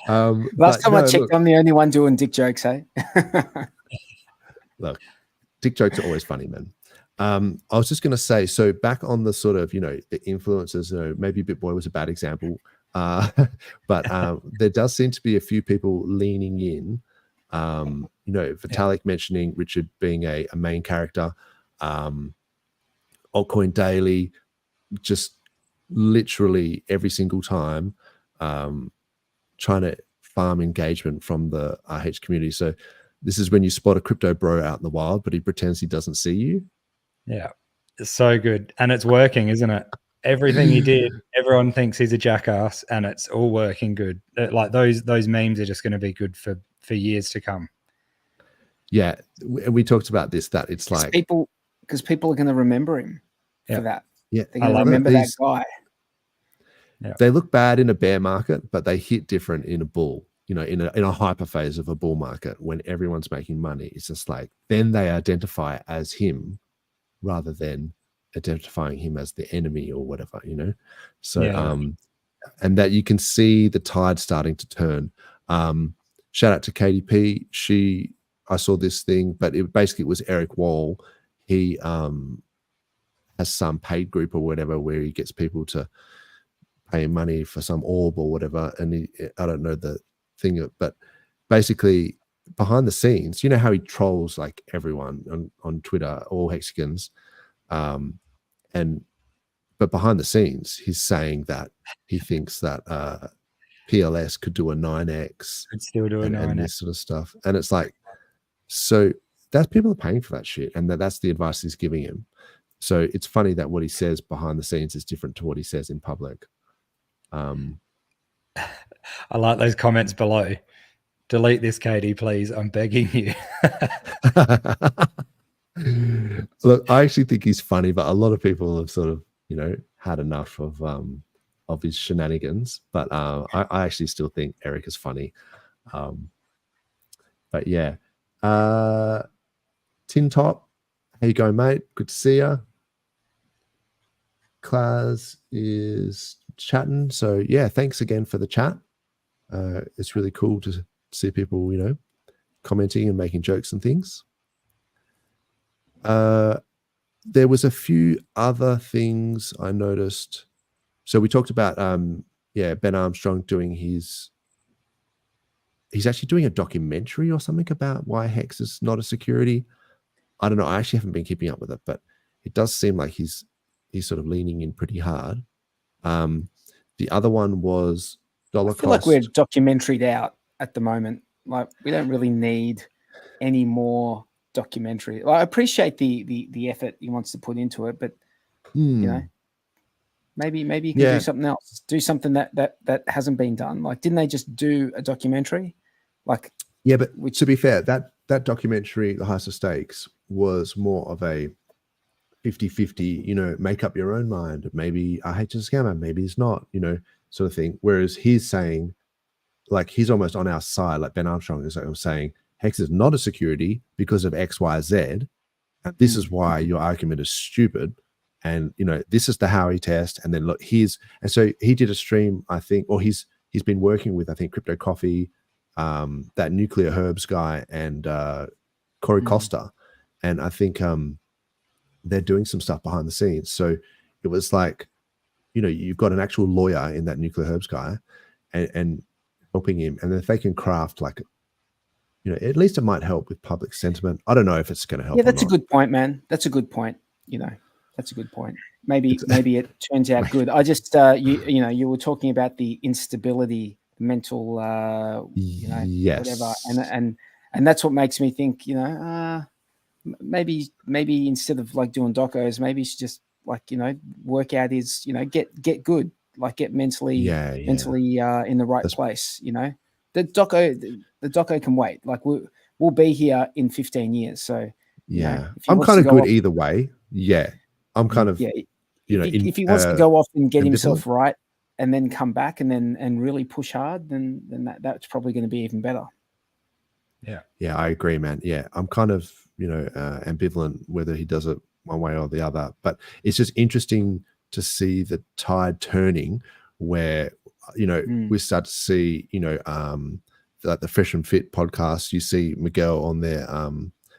Last time I checked, I'm the only one doing dick jokes, eh? Look, dick jokes are always funny, man. I was just going to say, so back on the sort of, the influencers, maybe BitBoy was a bad example, but there does seem to be a few people leaning in, Vitalik mentioning Richard being a main character, Altcoin Daily, just literally every single time trying to farm engagement from the RH community. So this is when you spot a crypto bro out in the wild, but he pretends he doesn't see you. Yeah, it's so good. And it's working, isn't it? Everything he did, everyone thinks he's a jackass, and it's all working good. Like those memes are just going to be good for years to come. Yeah, we talked about this, that it's like because people are going to remember him for that. Yeah, they're going to remember that guy. Yeah. They look bad in a bear market, but they hit different in a bull. In a hyper phase of a bull market when everyone's making money, it's just like then they identify as him rather than identifying him as the enemy or whatever. So and that you can see the tide starting to turn. Shout out to KDP. I saw this thing, but it basically was Eric Wall. He has some paid group or whatever where he gets people to pay money for some orb or whatever, and I don't know the thing, but basically behind the scenes, how he trolls like everyone on Twitter, all hexagons, but behind the scenes, he's saying that he thinks that PLS could do a 9x, could still do a 9x, and this sort of stuff, and it's like, so that people are paying for that shit, and that's the advice he's giving him. So it's funny that what he says behind the scenes is different to what he says in public. I like those comments below. Delete this, KD, please. I'm begging you. Look, I actually think he's funny, but a lot of people have sort of, had enough of his shenanigans. But I actually still think Eric is funny. But yeah, Tin Top, how you going, mate? Good to see you. Class is chatting, so yeah, thanks again for the chat. It's really cool to see people, commenting and making jokes and things. There was a few other things I noticed. So we talked about Ben Armstrong doing he's actually doing a documentary or something about why Hex is not a security. I don't know, I actually haven't been keeping up with it, but it does seem like he's sort of leaning in pretty hard. The other one was dollar cost. I feel like we're documentaried out at the moment. Like, we don't really need any more documentary. Like, I appreciate the effort he wants to put into it, but you know, maybe you can do something else. Do something that hasn't been done. Like, didn't they just do a documentary? Like, yeah, but to be fair, that documentary, The Highest of Stakes, was more of a 50-50, you know, make up your own mind. Maybe RH is a scammer, maybe he's not, you know, sort of thing. Whereas he's saying, like, he's almost on our side, like Ben Armstrong is saying, Hex is not a security because of X, Y, Z. And this is why your argument is stupid. And, you know, this is the Howey test. And then look, and so he did a stream, I think, or he's been working with, I think, Crypto Coffee, that Nuclear Herbs guy, and Corey Costa. And I think they're doing some stuff behind the scenes. So it was like, you know, you've got an actual lawyer in that Nuclear Herbs guy and helping him. And if they can craft, like, you know, at least it might help with public sentiment. I don't know if it's going to help. Yeah, that's a good point, man. That's a good point. You know, that's a good point. Maybe it turns out good. I just, you know, you were talking about the instability, mental, you know, whatever, and that's what makes me think, you know, maybe instead of like doing docos, maybe you should just, like, you know, work out his, you know, get good, like get mentally in the right place. You know, the doco can wait. Like, we'll be here in 15 years. So yeah, you know, I'm kind of good either way. Yeah, I'm kind of, you know, if he wants to go off and get himself right and then come back and really push hard, then that's probably going to be even better. Yeah, I agree, man. Yeah, I'm kind of, you know, ambivalent whether he does it one way or the other. But it's just interesting to see the tide turning where, you know, we start to see, you know, like the Fresh and Fit podcast, you see Miguel on there,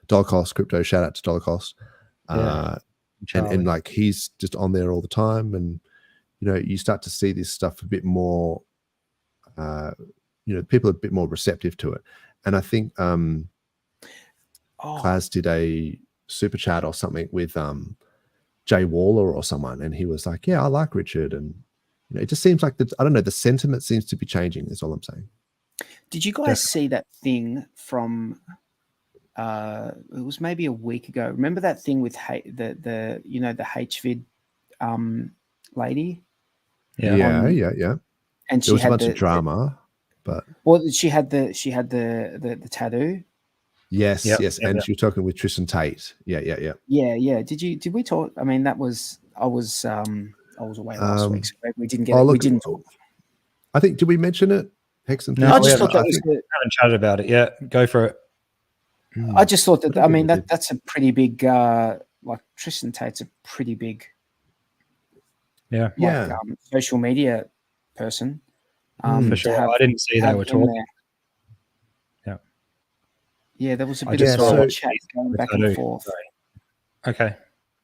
Dollar Cost Crypto, shout out to Dollar Cost. And like, he's just on there all the time. And, you know, you start to see this stuff a bit more, you know, people are a bit more receptive to it. And I think Klaz did a super chat or something with Jay Waller or someone, and he was like, yeah, I like Richard. And, you know, it just seems like I don't know, the sentiment seems to be changing, is all I'm saying. Did you guys see that thing from it was maybe a week ago? Remember that thing with the you know, the HVID lady? Yeah. And there was a bunch of drama, but she had the tattoo. Yes. And she was talking with Tristan Tate. Yeah. Did we talk? I mean, I was away last week, so we didn't get it. We didn't talk. I think, did we mention it? Hexen? No, I just thought that was haven't chatted about it yet. Go for it. I just thought that, I mean, that's a pretty big, like, Tristan Tate's a pretty big, social media person. For sure. I didn't see they were talking. Yeah, there was a bit of chat going back and forth. Okay,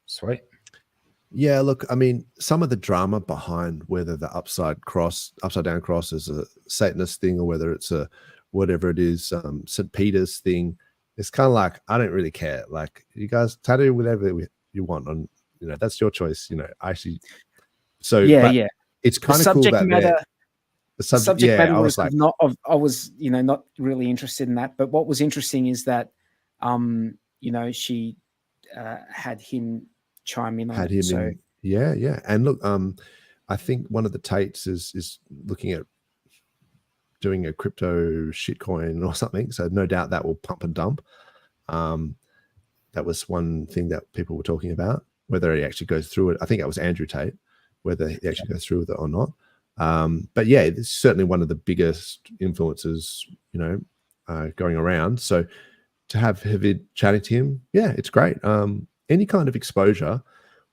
sweet. Yeah, look, I mean, some of the drama behind whether the upside down cross is a Satanist thing or whether it's a whatever it is, St. Peter's thing, it's kind of like, I don't really care. Like, you guys tattoo whatever you want on, you know, that's your choice. You know, actually, so it's kind of cool that the subject matter was like, I was, you know, not really interested in that. But what was interesting is that, you know, she had him chime in on it. So yeah. And look, I think one of the Tates is looking at doing a crypto shitcoin or something. So no doubt that will pump and dump. That was one thing that people were talking about, whether he actually goes through it. I think that was Andrew Tate, whether he actually goes through with it or not. But yeah, it's certainly one of the biggest influences, you know, going around. So to have Havid chatting to him, yeah, it's great. Any kind of exposure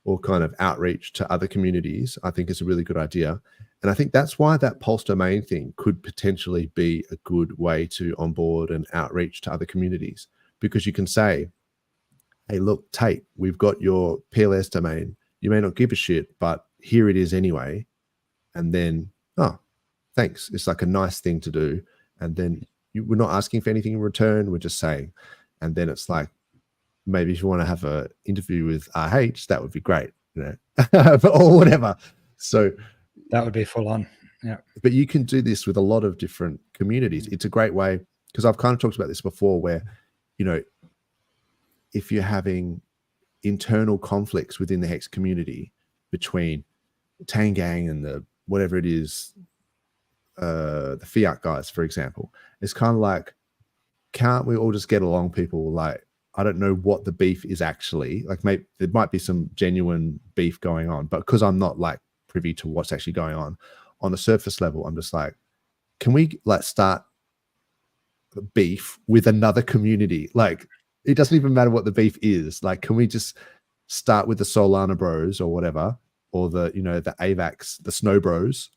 or kind of outreach to other communities, I think is a really good idea. And I think that's why that Pulse domain thing could potentially be a good way to onboard and outreach to other communities, because you can say, hey, look, Tate, we've got your PLS domain. You may not give a shit, but here it is anyway. And then, oh, thanks. It's like a nice thing to do. And then we're not asking for anything in return. We're just saying. And then it's like, maybe if you want to have an interview with RH, that would be great, you know, or whatever. So that would be full on. Yeah. But you can do this with a lot of different communities. It's a great way. because I've kind of talked about this before, where, you know, if you're having internal conflicts within the Hex community between Tangang and the whatever it is, the Fiat guys, for example, it's kind of like, can't we all just get along, people? Like, I don't know what the beef is actually. Like, maybe there might be some genuine beef going on, but because I'm not like privy to what's actually going on the surface level, I'm just like, can we like start beef with another community? Like, it doesn't even matter what the beef is. Like, can we just start with the Solana bros or whatever, or the, you know, the AVAX, the Snow Bros?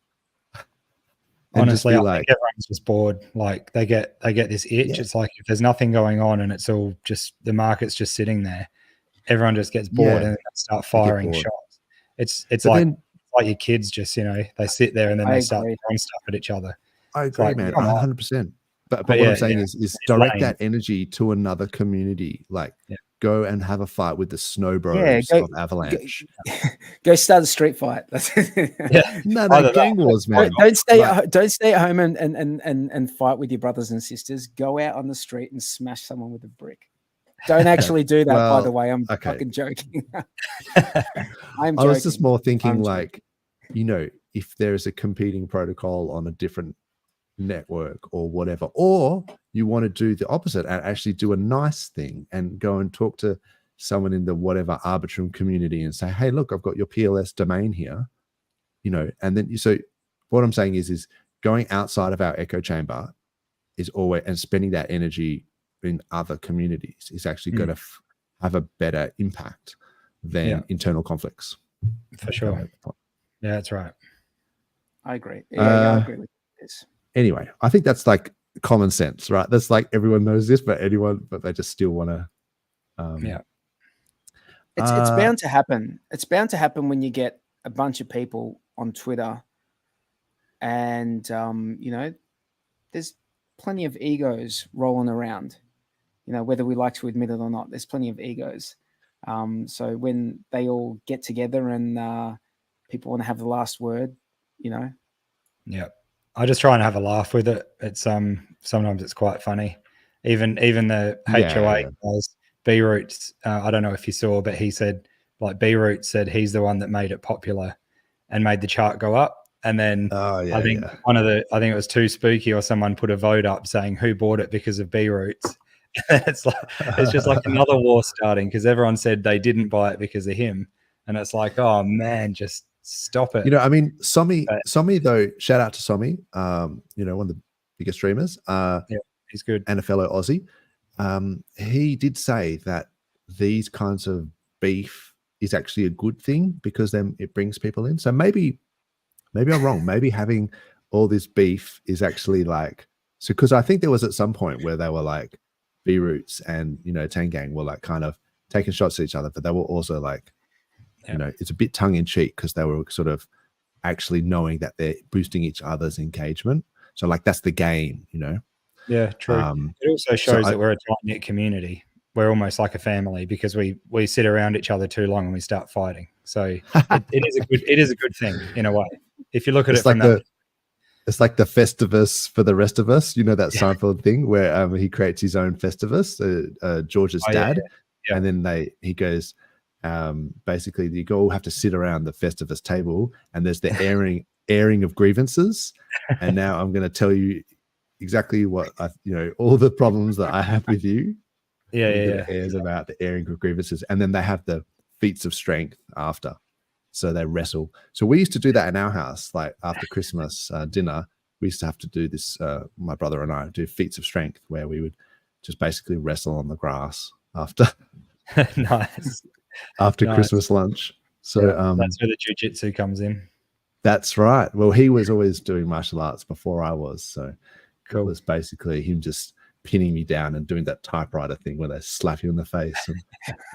Honestly, I think everyone's just bored. Like, they get this itch. Yeah. It's like, if there's nothing going on and it's all just, the market's just sitting there, everyone just gets bored and they start firing shots. It's like your kids just, you know, they sit there and then they start throwing stuff at each other. I agree, like, man, 100%. But what I'm saying is direct that energy to another community. Like, go and have a fight with the Snow Bros of Avalanche. Go start a street fight. No, gang wars, man. Don't stay at home and fight with your brothers and sisters. Go out on the street and smash someone with a brick. Don't actually do that, by the way. I'm fucking joking. I was just more thinking, like, you know, if there's a competing protocol on a different network or whatever, or you want to do the opposite and actually do a nice thing and go and talk to someone in the whatever Arbitrum community and say, hey, look, I've got your PLS domain here, you know. And then, so what I'm saying is going outside of our echo chamber is always, and spending that energy in other communities is actually going to have a better impact than internal conflicts. For sure. Yeah, that's right. I agree. I agree with this. Anyway, I think that's like common sense, right? That's like, everyone knows this, but they just still want to. It's bound to happen. It's bound to happen when you get a bunch of people on Twitter, and you know, there's plenty of egos rolling around. You know, whether we like to admit it or not, there's plenty of egos. So when they all get together and people want to have the last word, you know. Yeah. I just try and have a laugh with it. It's sometimes it's quite funny. Even the HOA guys, B-Roots, I don't know if you saw, but he said, like, B-Roots said he's the one that made it popular and made the chart go up. And then I think it was Too Spooky or someone put a vote up saying who bought it because of B-Roots. It's just like another war starting, because everyone said they didn't buy it because of him. And it's like, oh man, just stop it. You know, I mean, Somi though, shout out to Somi, you know, one of the biggest streamers. He's good. And a fellow Aussie. He did say that these kinds of beef is actually a good thing, because then it brings people in. So maybe I'm wrong. Maybe having all this beef is actually like, so, because I think there was at some point where they were like, B-Roots and, you know, Tangang were like kind of taking shots at each other, but they were also like, you know, it's a bit tongue in cheek, because they were sort of actually knowing that they're boosting each other's engagement. So like, that's the game, you know? Yeah, true. It also shows that we're a tight-knit community. We're almost like a family, because we sit around each other too long and we start fighting. So it is a good thing in a way. If you look at it from that. It's like the Festivus for the rest of us, you know, that Seinfeld thing where he creates his own Festivus, George's dad. Yeah. And then he goes, basically you all have to sit around the Festivus table, and there's the airing of grievances. And now I'm going to tell you exactly what all the problems that I have with you. Airs about the airing of grievances, and then they have the feats of strength after. So they wrestle. So we used to do that in our house, like after Christmas dinner. We used to have to do this. My brother and I do feats of strength, where we would just basically wrestle on the grass after nice Christmas lunch. So that's where the jiu-jitsu comes in. That's right. Well, he was always doing martial arts before I was, so cool. It was basically him just pinning me down and doing that typewriter thing where they slap you in the face. And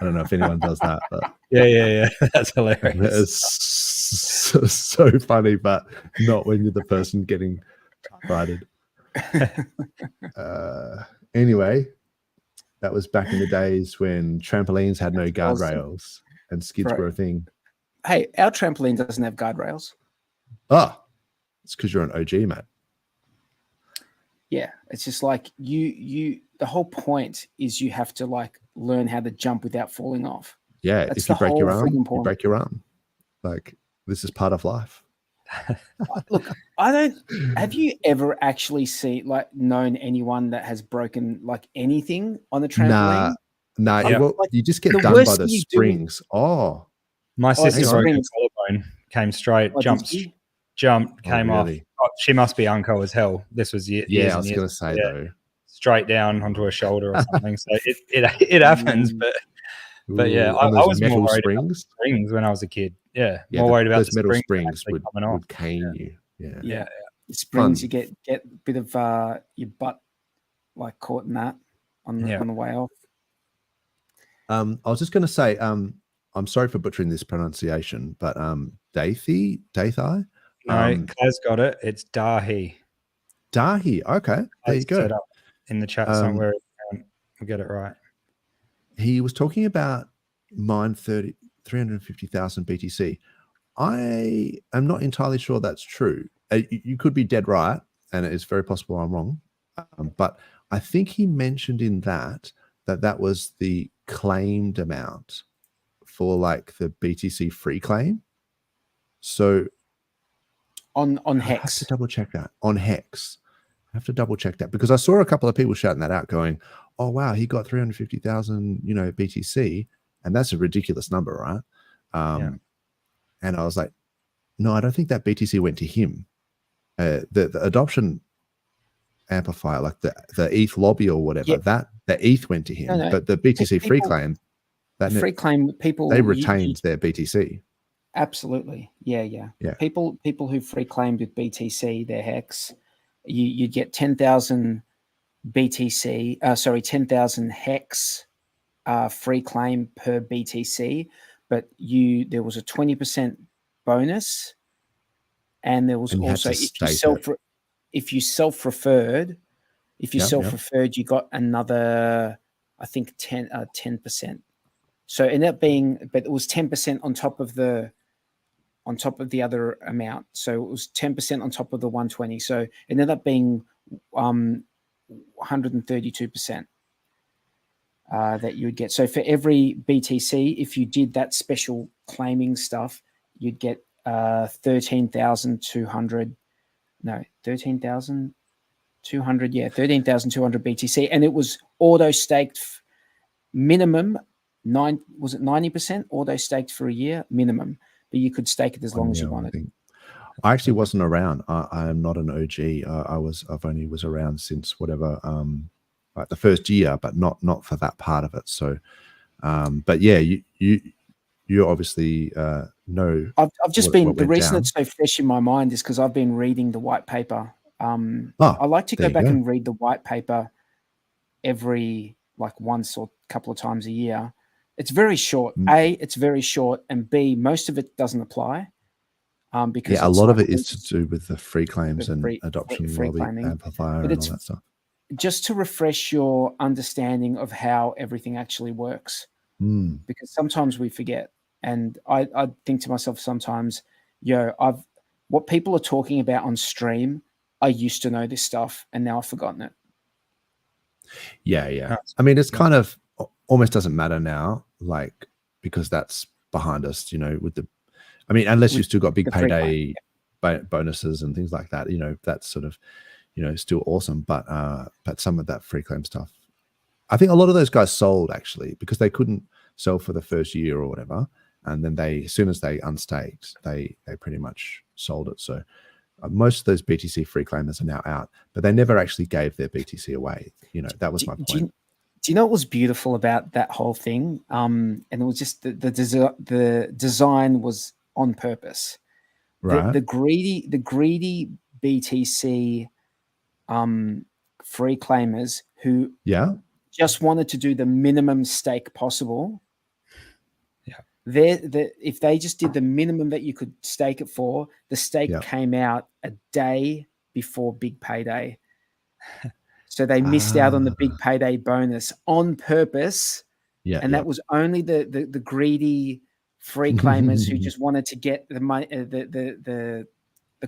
I don't know if anyone does that, but yeah, that's hilarious. It's so funny, but not when you're the person getting typewritered. Anyway, that was back in the days when trampolines had no guardrails and skids were a thing. Hey, our trampoline doesn't have guardrails. Oh, it's because you're an OG, mate. Yeah, it's just like the whole point is you have to like learn how to jump without falling off. Yeah, if you break your arm, you break your arm. Like, this is part of life. Look, have you ever actually known anyone that has broken like anything on the trampoline? Nah, well, you just get done by the springs. My sister broke her collarbone, came straight, jumped, came off. Oh, she must be unco as hell. This was years I was going to say though, straight down onto her shoulder or something. So it happens, but yeah, I was more worried about springs when I was a kid. Yeah, more worried about those metal springs would cane you. Yeah. Springs, you get a bit of your butt like caught in that on the way off. I was just going to say, I'm sorry for butchering this pronunciation, but DeFi? No, Claire's got it. It's Dahi. Dahi, okay. There you go. Set up in the chat somewhere. We'll get it right. He was talking about mine 350,000 BTC. I am not entirely sure that's true. You could be dead right, and it is very possible I'm wrong. But I think he mentioned in that was the claimed amount for like the BTC free claim. So on Hex, I have to double check that on Hex. I have to double check that because I saw a couple of people shouting that out, going, "Oh wow, he got 350,000, BTC, and that's a ridiculous number, right?" And I was like, "No, I don't think that BTC went to him. The adoption amplifier, like the ETH lobby or whatever, that the ETH went to him, but the BTC free claim, people they retained their BTC." Absolutely, yeah. People who free claimed with BTC, their Hex, you get 10,000 BTC. 10,000 Hex free claim per BTC, but there was a 20% bonus, and there was also if you self-referred, you got another, I think 10%. So it ended up being, but it was 10% on top of the other amount. So it was 10% on top of the 120. So it ended up being 132% that you would get. So for every BTC, if you did that special claiming stuff, you'd get 13,200 BTC, and it was auto staked minimum 90% auto staked for a year minimum, but you could stake it as long as you wanted. I actually wasn't around. I am not an OG. I've only was around since whatever, like the first year, but not for that part of it. So, but yeah, you obviously know. I've just been, the reason it's so fresh in my mind is because I've been reading the white paper. I like to go back and read the white paper every once or a couple of times a year. It's very short. It's very short, and B, most of it doesn't apply. Because a lot of it is to do with the free claims and adoption lobby amplifier and all that stuff. Just to refresh your understanding of how everything actually works, because sometimes we forget. And I think to myself sometimes, what people are talking about on stream, I used to know this stuff, and now I've forgotten it. Yeah. I mean, it's kind of almost doesn't matter now, because that's behind us, with the, unless you've still got big payday bonuses and things like that, that's sort of, still awesome. But some of that free claim stuff, I think a lot of those guys sold actually because they couldn't sell for the first year or whatever. And then as soon as they unstaked, they pretty much sold it. So most of those BTC free claimers are now out, but they never actually gave their BTC away. That was my point. Do you know what was beautiful about that whole thing? And it was just the design was on purpose. Right. The greedy BTC free claimers who just wanted to do the minimum stake possible. If they just did the minimum that you could stake it for, the stake came out a day before big payday. So they missed out on the big payday bonus on purpose. And that was only the greedy free claimers who just wanted to get the money, the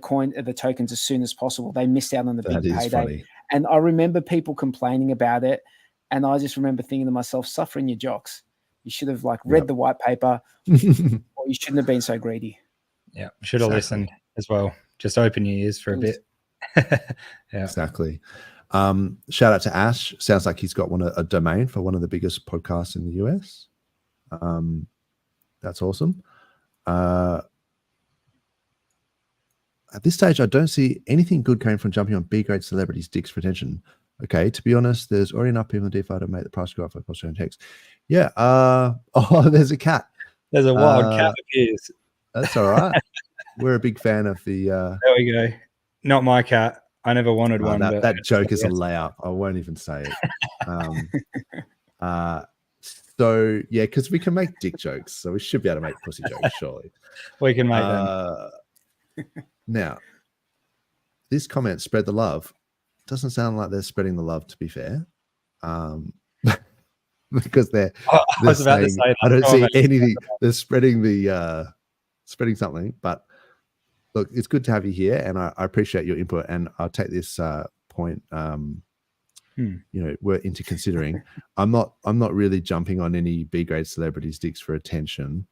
coin, the tokens as soon as possible. They missed out on the big payday. Funny. And I remember people complaining about it. And I just remember thinking to myself, suffering your jocks. You should have like read the white paper or you shouldn't have been so greedy. Yeah. Should have listened as well. Just open your ears for a bit. Exactly. Shout out to Ash. Sounds like he's got a domain for one of the biggest podcasts in the US. That's awesome. At this stage, I don't see anything good coming from jumping on B-grade celebrities' dicks for attention. Okay, to be honest, there's already enough people in DeFi to make the price go up for PulseChain text. Yeah. Oh, there's a cat. There's a wild cat appears. That's all right. We're a big fan of the. There we go. Not my cat. I never wanted one. That joke is a layup. I won't even say it. So yeah, because we can make dick jokes, so we should be able to make pussy jokes. Surely we can make them. Now, this comment, spread the love, doesn't sound like they're spreading the love, to be fair. Because they're I was about to say that. I don't see anything. They're spreading spreading something. But look, it's good to have you here, and I appreciate your input. And I'll take this point, we're into considering. I'm not really jumping on any B-grade celebrities' dicks for attention.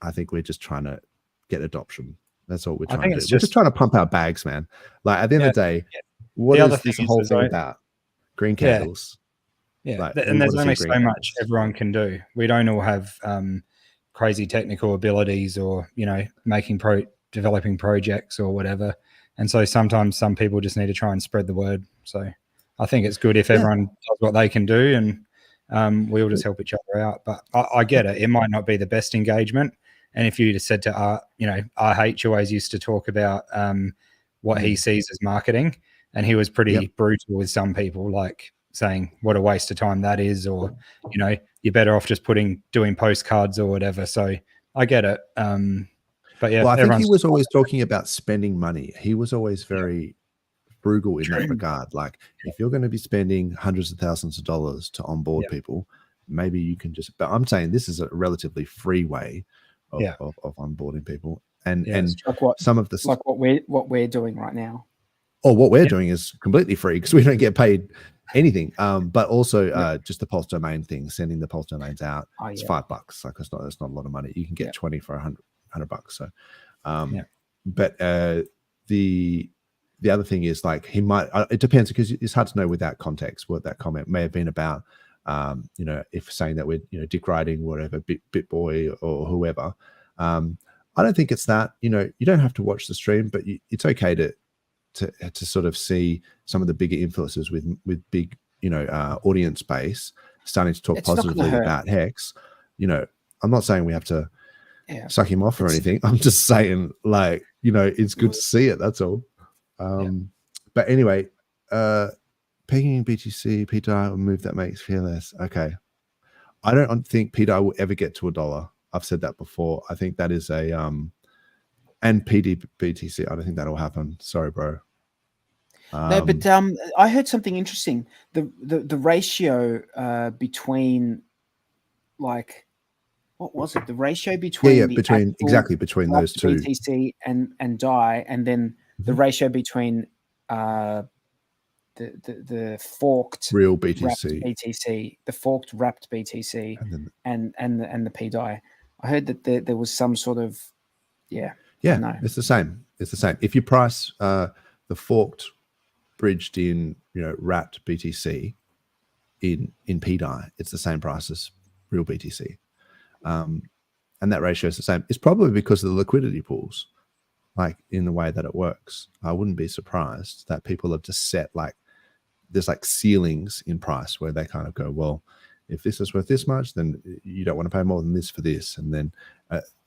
I think we're just trying to get adoption. That's all we're trying to do. We're just trying to pump our bags, man. Like at the end of the day, what is this whole thing about? Green candles. Yeah, like, and there's only so much everyone can do. We don't all have crazy technical abilities or, developing projects or whatever. And so sometimes some people just need to try and spread the word. So I think it's good if everyone does what they can do, and we all just help each other out. But I get it. It might not be the best engagement. And if you just said to RH always used to talk about what he sees as marketing, and he was pretty brutal with some people, like saying what a waste of time that is, or you're better off just doing postcards or whatever. So I get it. But yeah, well, I think he was always talking about spending money. He was always very frugal in that regard. Like if you're going to be spending hundreds of thousands of dollars to onboard people, maybe you can just. But I'm saying this is a relatively free way of onboarding people, and like some of the like what we're doing right now. Oh, what we're doing is completely free because we don't get paid anything. But also just the Pulse domain thing, sending the Pulse domains out. It's $5. Like that's not a lot of money. You can get 20 for $100. So, but the other thing is like he might. It depends because it's hard to know without context what that comment may have been about. If saying that we're dick riding whatever BitBoy or whoever. I don't think it's that. You don't have to watch the stream, but it's okay to sort of see some of the bigger influencers with big audience base starting to talk positively about Hex. I'm not saying we have to suck him off or anything. I'm just saying like it's good to see it, that's all. But anyway, pegging BTC PDI will move that makes fearless. Okay, I don't think PDI will ever get to $1. I've said that before. I think that is a and BTC, I don't think that'll happen. Sorry, bro. No, but I heard something interesting. The ratio between like what was it? The ratio between between those two BTC and DAI, and then the ratio between the forked real BTC, the forked wrapped BTC, and the PDI. I heard that there was some sort of it's the same. It's the same. If you price the forked, bridged in wrapped BTC in PDI, it's the same price as real BTC, and that ratio is the same. It's probably because of the liquidity pools, like in the way that it works. I wouldn't be surprised that people have just set like there's like ceilings in price where they kind of go, well, if this is worth this much, then you don't want to pay more than this for this, and then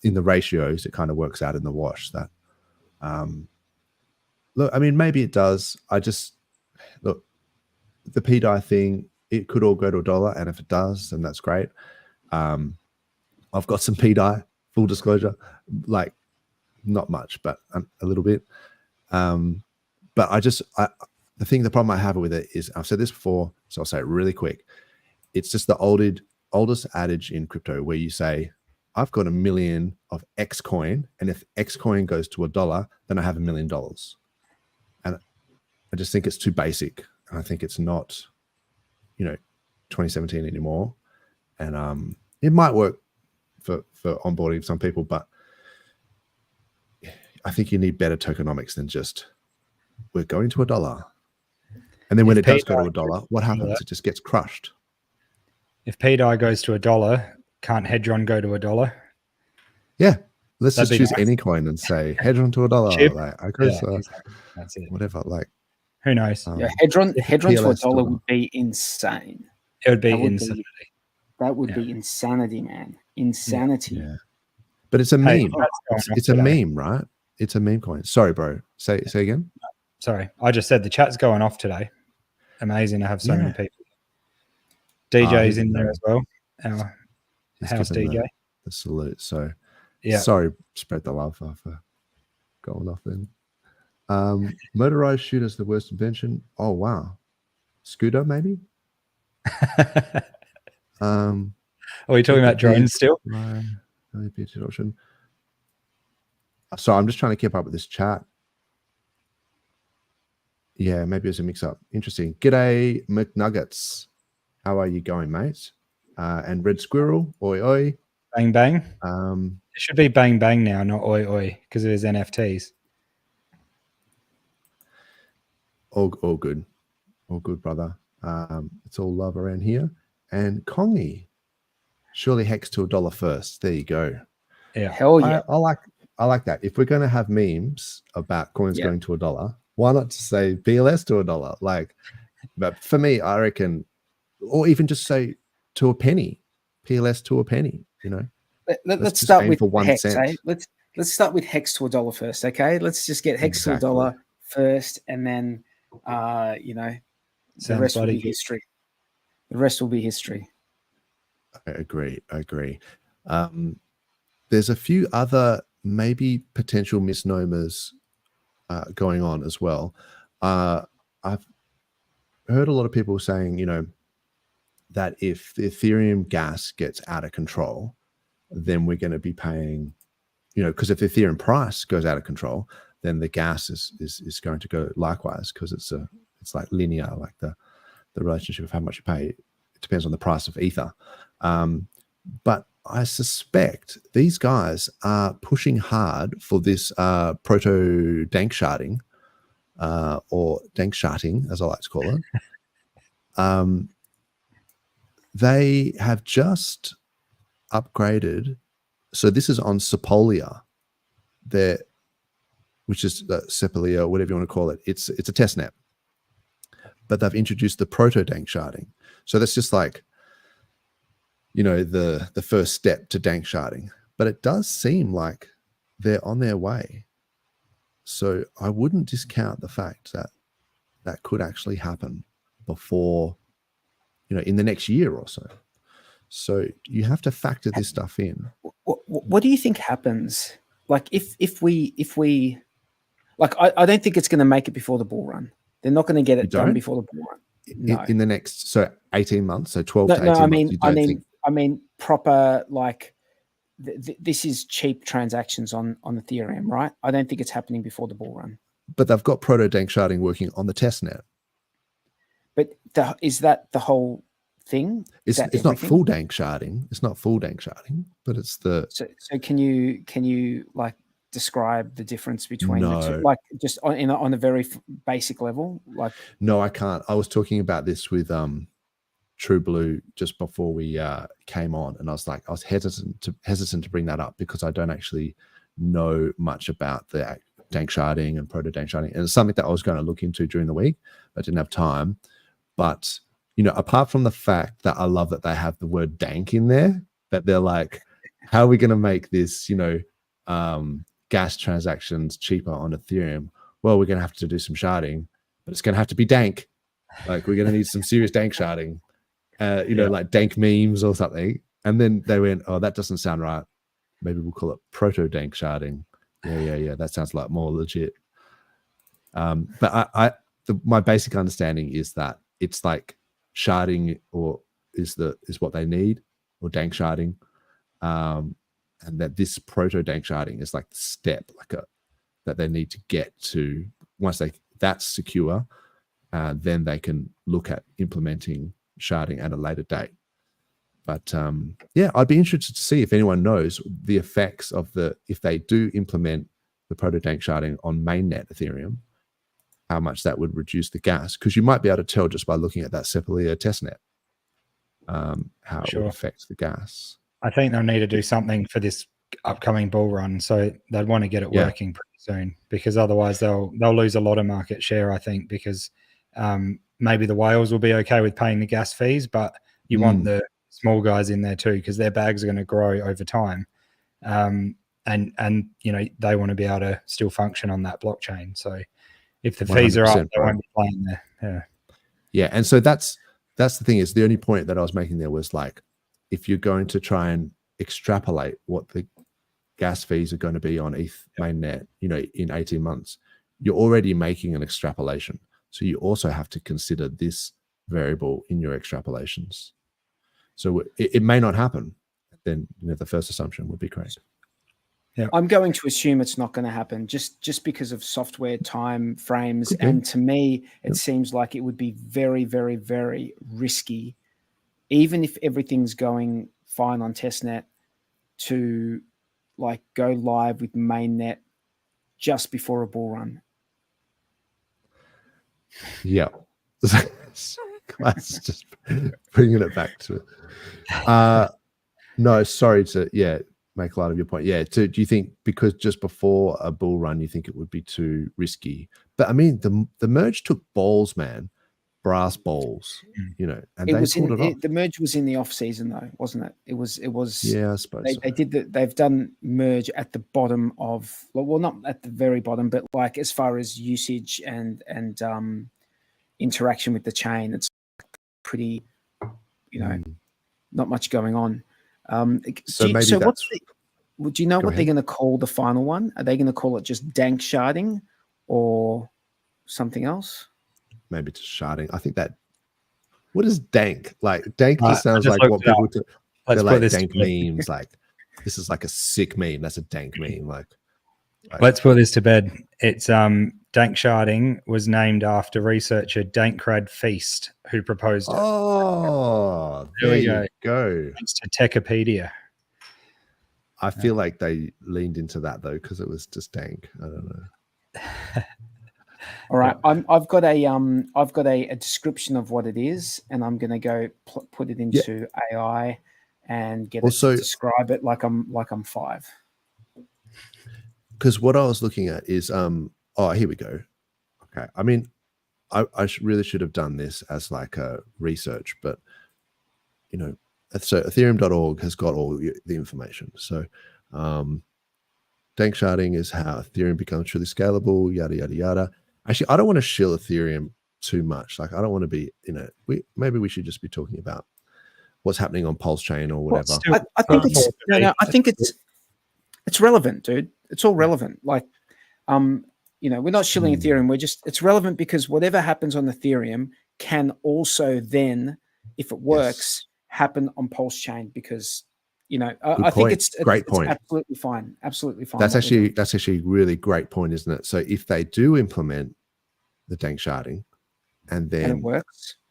in the ratios it kind of works out in the wash. That look, I mean, maybe it does. I just look the PDI thing. It could all go to $1, and if it does, then that's great. I've got some PDI, full disclosure, like not much, but a little bit. But the problem I have with it is I've said this before, so I'll say it really quick. It's just the oldest adage in crypto where you say, I've got $1 million of X coin, and if X coin goes to $1, then I have $1 million. And I just think it's too basic. I think it's not, 2017 anymore. And it might work for onboarding some people, but I think you need better tokenomics than just we're going to $1. And then when it does go to $1, what happens? It just gets crushed. If PDI goes to $1, can't Hedron go to $1? Yeah. Let's just choose any coin and say Hedron to $1. Like, I guess, exactly. That's it. Whatever. Like, who knows? Hedron to $1 would be insane. It would be insanity. That would be insanity, man. Insanity. Yeah. But it's a meme. It's a meme, right? It's a meme coin. Sorry, bro. Say again. Sorry, I just said the chat's going off today. Amazing to have so many people. DJ's in there as well. Our house DJ. The salute. So, sorry, spread the love for going off then. Motorized shooter's the worst invention. Oh wow, scooter maybe. Are we talking about drones still? So I'm just trying to keep up with this chat. Yeah, maybe it's a mix-up. Interesting. G'day, McNuggets. How are you going, mate? And Red Squirrel, oi oi. Bang bang. It should be bang bang now, not oi oi, because it is NFTs. All good. All good, brother. It's all love around here. And Kongi, surely hex to $1 first. There you go. Yeah. Hell yeah. I like that. If we're going to have memes about coins going to $1, why not just say PLS to $1? Like, but for me, I reckon, or even just say to a penny, PLS to a penny. Let's start with for 1 hex. cent. Let's start with hex to $1 first. Okay, let's just get hex to $1 first, and then the rest will be history. The rest will be history. I agree. There's a few other maybe potential misnomers going on as well. I've heard a lot of people saying, that if the Ethereum gas gets out of control, then we're going to be paying, because if the Ethereum price goes out of control, then the gas is going to go likewise, because it's like linear, like the relationship of how much you pay. It depends on the price of Ether. But I suspect these guys are pushing hard for this proto dank sharding, or dank sharting, as I like to call it. They have just upgraded. So this is on Sepolia, which is Sepolia, whatever you want to call it. It's a test net, but they've introduced the proto dank sharding. So that's just like, the first step to dank sharding. But it does seem like they're on their way. So I wouldn't discount the fact that could actually happen before, in the next year or so. So you have to factor this stuff in. What do you think happens? Like if we like, I don't think it's going to make it before the bull run. They're not going to get it done before the bull run. No. In the next 18 months, so 12 to 18 months. I mean proper, like this is cheap transactions on Ethereum, right? I don't think it's happening before the bull run. But they've got proto dank sharding working on the test net. But is that the whole thing? It's not full dank sharding. It's not full dank sharding, but it's the. So can you like describe the difference between the two, like just on a very basic level? Like, no, I can't. I was talking about this with True Blue just before we came on, and I was hesitant to bring that up because I don't actually know much about the dank sharding and proto dank sharding, and it's something that I was going to look into during the week, but I didn't have time. But apart from the fact that I love that they have the word dank in there, that they're like, how are we going to make this gas transactions cheaper on Ethereum? Well, we're going to have to do some sharding, but it's going to have to be dank. Like, we're going to need some serious dank sharding. Like dank memes or something. And then they went, oh, that doesn't sound right. Maybe we'll call it proto dank sharding. Yeah. That sounds like more legit. But my basic understanding is that it's like sharding is what they need, or dank sharding. And that this proto dank sharding is like the step, that they need to get to. Once that's secure, then they can look at implementing sharding at a later date. But yeah, I'd be interested to see if anyone knows the effects of if they do implement the proto-dank sharding on mainnet Ethereum, how much that would reduce the gas, because you might be able to tell just by looking at that Sepulveda testnet how it would affect the gas. I think they'll need to do something for this upcoming bull run, so they'd want to get it working pretty soon, because otherwise they'll lose a lot of market share, I think, because maybe the whales will be okay with paying the gas fees, but you want the small guys in there too, because their bags are going to grow over time, and you know, they want to be able to still function on that blockchain. So if the fees are up, they won't be playing there. Yeah, and so that's the thing, is the only point that I was making there was like, if you're going to try and extrapolate what the gas fees are going to be on ETH mainnet, you know, in 18 months, you're already making an extrapolation. So you also have to consider this variable in your extrapolations. So it may not happen. Then, you know, the first assumption would be correct. Yeah, I'm going to assume it's not going to happen just because of software time frames. And to me, it seems like it would be very, very, very risky, even if everything's going fine on testnet, to like go live with mainnet just before a bull run. Yeah. That's just bringing it back to it. No, sorry to make light of your point. Yeah, do you think because just before a bull run you think it would be too risky? But I mean, the merge took balls, man, brass balls, you know, and they pulled it off. The merge was in the off season though, wasn't it? It was. Yeah, I suppose they've done merge at the bottom of, well, not at the very bottom, but like as far as usage and interaction with the chain, it's pretty, you know, not much going on. Do you know what they're going to call the final one? Are they going to call it just dank sharding or something else? Maybe just sharding. I think that. What is dank? Like dank just sounds like what people do. They're like dank memes. Like this is like a sick meme. That's a dank meme. Like let's put this to bed. It's dank sharding was named after researcher Dankrad Feast, who proposed it. Oh, there you go. Thanks to Techipedia. I feel like they leaned into that though, because it was just dank. I don't know. All right, I've got a description of what it is, and I'm going to go put it into AI and get it to describe it like I'm 5. Because what I was looking at is here we go. Okay, I mean, I really should have done this as like a research, but you know, so ethereum.org has got all the information. So dank sharding is how Ethereum becomes truly scalable, yada yada yada. Actually, I don't want to shill Ethereum too much. Like, I don't want to be, you know, maybe we should just be talking about what's happening on PulseChain or whatever. I think it's relevant, dude. It's all relevant. Like, you know, we're not shilling Ethereum. It's relevant because whatever happens on Ethereum can also then, if it works, happen on PulseChain, because, you know, I think it's great point. Absolutely fine. Absolutely fine. That's actually a really great point, isn't it? So if they do implement the dank sharding and then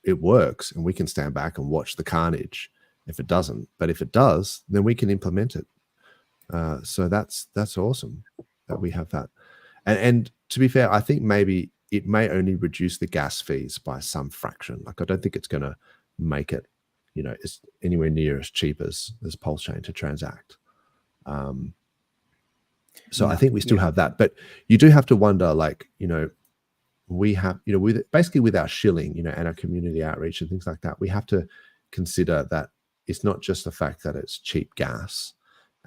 it works and we can stand back and watch the carnage if it doesn't. But if it does, then we can implement it. So that's awesome that we have that. And to be fair, I think maybe it may only reduce the gas fees by some fraction. Like, I don't think it's going to make it, you know, it's anywhere near as cheap as PulseChain to transact. So I think we still have that, but you do have to wonder, like, you know, we have, you know, with our shilling, you know, and our community outreach and things like that, we have to consider that it's not just the fact that it's cheap gas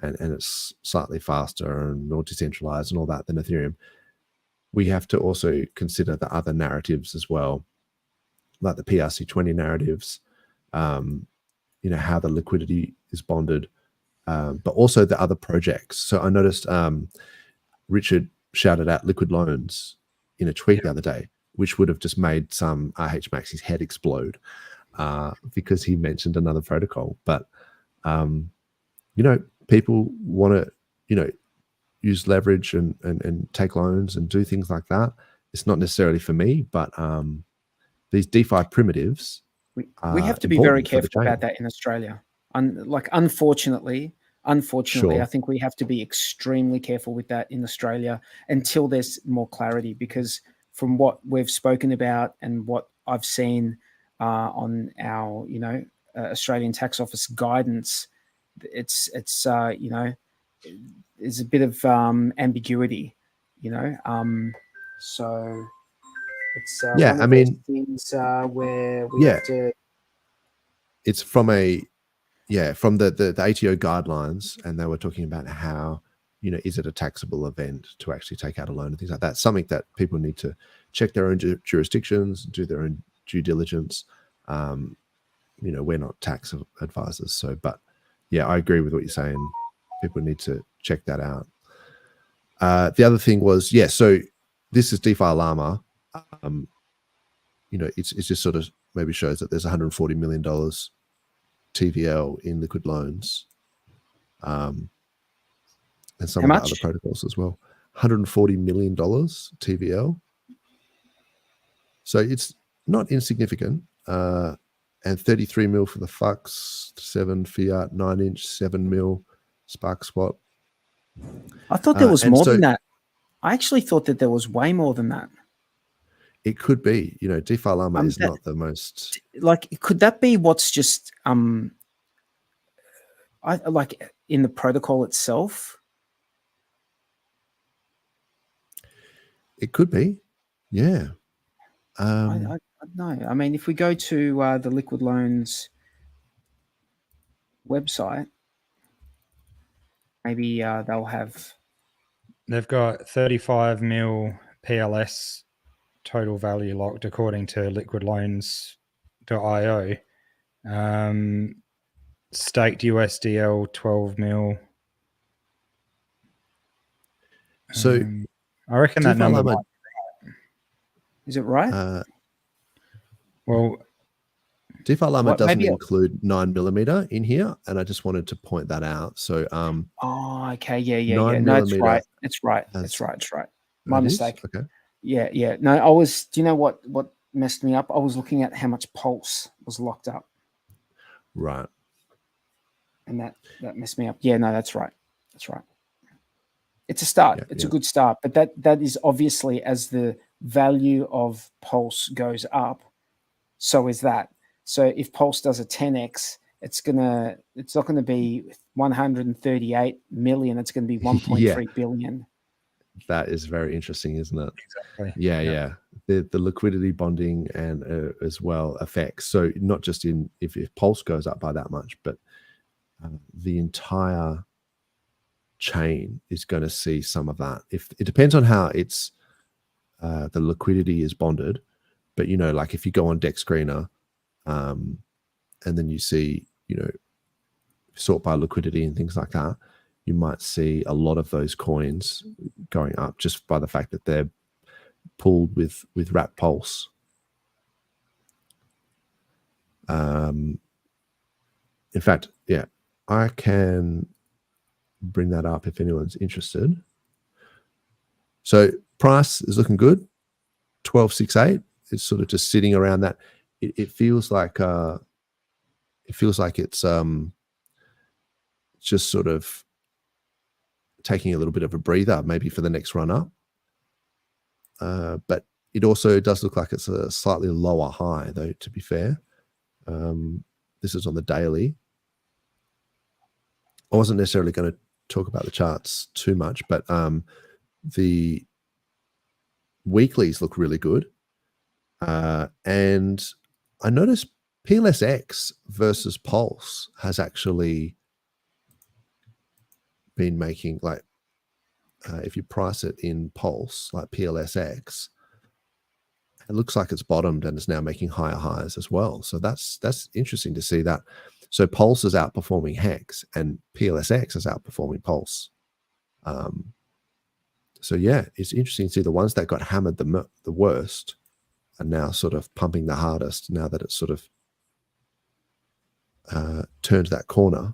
and it's slightly faster and more decentralized and all that than Ethereum. We have to also consider the other narratives as well, like the PRC20 narratives, you know, how the liquidity is bonded, but also the other projects. So I noticed Richard shouted out liquid loans in a tweet the other day, which would have just made some RH Maxi's head explode because he mentioned another protocol. But, you know, people want to, you know, use leverage and take loans and do things like that. It's not necessarily for me, but these DeFi primitives. We have to be very careful about that in Australia. Unfortunately, sure. I think we have to be extremely careful with that in Australia until there's more clarity, because from what we've spoken about and what I've seen on our, Australian Tax Office guidance, it's there's a bit of ambiguity, so it's one of those things where we have to. It's from the ATO guidelines, and they were talking about how, is it a taxable event to actually take out a loan and things like that. Something that people need to check their own jurisdictions, do their own due diligence. We're not tax advisors, but yeah, I agree with what you're saying. People need to check that out. The other thing was, so this is DeFi Llama. It's just sort of maybe shows that there's $140 million TVL in liquid loans, and some of the other protocols as well. $140 million TVL. So it's not insignificant. And 33 mil for the FUX, 7 fiat, 9-inch, 7 mil Spark Swap. I thought there was more than that. I actually thought that there was way more than that. It could be, DeFi Llama is not the most. Could that be what's just in the protocol itself? It could be, yeah. I don't know. I mean, if we go to the Liquid Loans website, maybe they'll have. They've got 35 mil PLS total value locked according to liquidloans.io. Staked USDL 12 mil. So I reckon that number might be right. Is it right? Well, DeFi Llama doesn't include 9mm in here, and I just wanted to point that out. So okay, yeah. No, it's right. It's right. My mistake. Okay. Yeah. No, do you know what messed me up? I was looking at how much Pulse was locked up. Right. And that messed me up. Yeah, no, that's right. It's a start. It's a good start. But that is obviously, as the value of Pulse goes up, so is that. So if Pulse does a 10x, it's not gonna be 138 million. It's gonna be 1.3 billion. That is very interesting, isn't it? Exactly. Yeah. The liquidity bonding and as well affects. So not just if Pulse goes up by that much, but the entire chain is going to see some of that. If it depends on how it's the liquidity is bonded, but like if you go on Dex Screener, and then you see sort by liquidity and things like that, you might see a lot of those coins going up just by the fact that they're pulled with wrap Pulse. In fact, yeah, I can bring that up if anyone's interested. So price is looking good, 12.68. It's sort of just sitting around that. It feels like it's just sort of taking a little bit of a breather, maybe for the next run up. But it also does look like it's a slightly lower high, though, to be fair. This is on the daily. I wasn't necessarily going to talk about the charts too much, but the weeklies look really good. And I noticed PLSX versus Pulse has actually been making, like, if you price it in Pulse, like PLSX, it looks like it's bottomed and is now making higher highs as well. So that's interesting to see that. So Pulse is outperforming Hex and PLSX is outperforming Pulse. So yeah, it's interesting to see the ones that got hammered the worst are now sort of pumping the hardest, now that it's sort of turned that corner.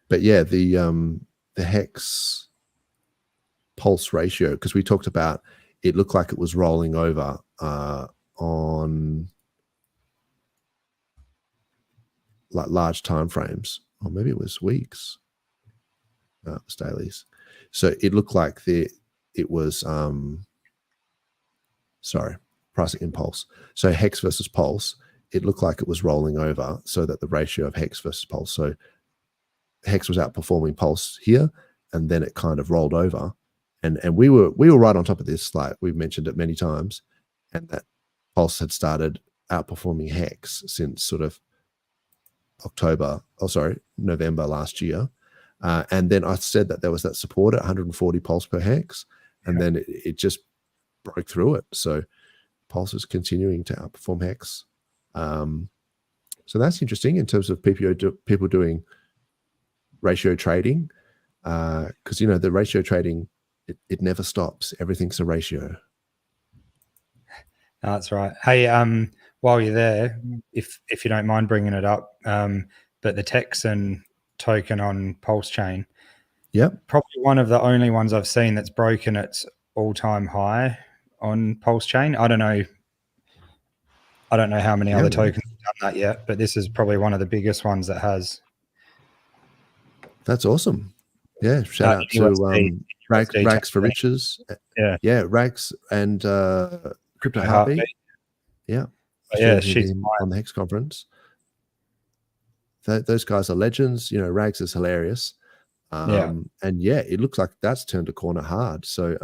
But yeah, the Hex Pulse ratio, because we talked about, it looked like it was rolling over on like large time frames, or maybe it was weeks. No, it was dailies. So it looked like it was pricing impulse. So Hex versus Pulse, it looked like it was rolling over, so that the ratio of Hex versus Pulse. So Hex was outperforming Pulse here, and then it kind of rolled over. And we were right on top of this, like we've mentioned it many times, and that Pulse had started outperforming Hex since sort of November last year. And then I said that there was that support at 140 Pulse per Hex, and then it just broke through it. So Pulse is continuing to outperform Hex. So that's interesting in terms of people doing ratio trading, because the ratio trading, it never stops. Everything's a ratio. That's right. Hey, while you're there, if you don't mind bringing it up, but the Texan token on PulseChain, probably one of the only ones I've seen that's broken its all-time high on PulseChain. I don't know how many other tokens have done that yet, but this is probably one of the biggest ones that has. That's awesome. Yeah, shout out to Rags for Riches. Yeah, Rags and Crypto Heartbeat. Yeah. She's on the Hex conference. Those guys are legends. Rags is hilarious. And it looks like that's turned a corner hard. So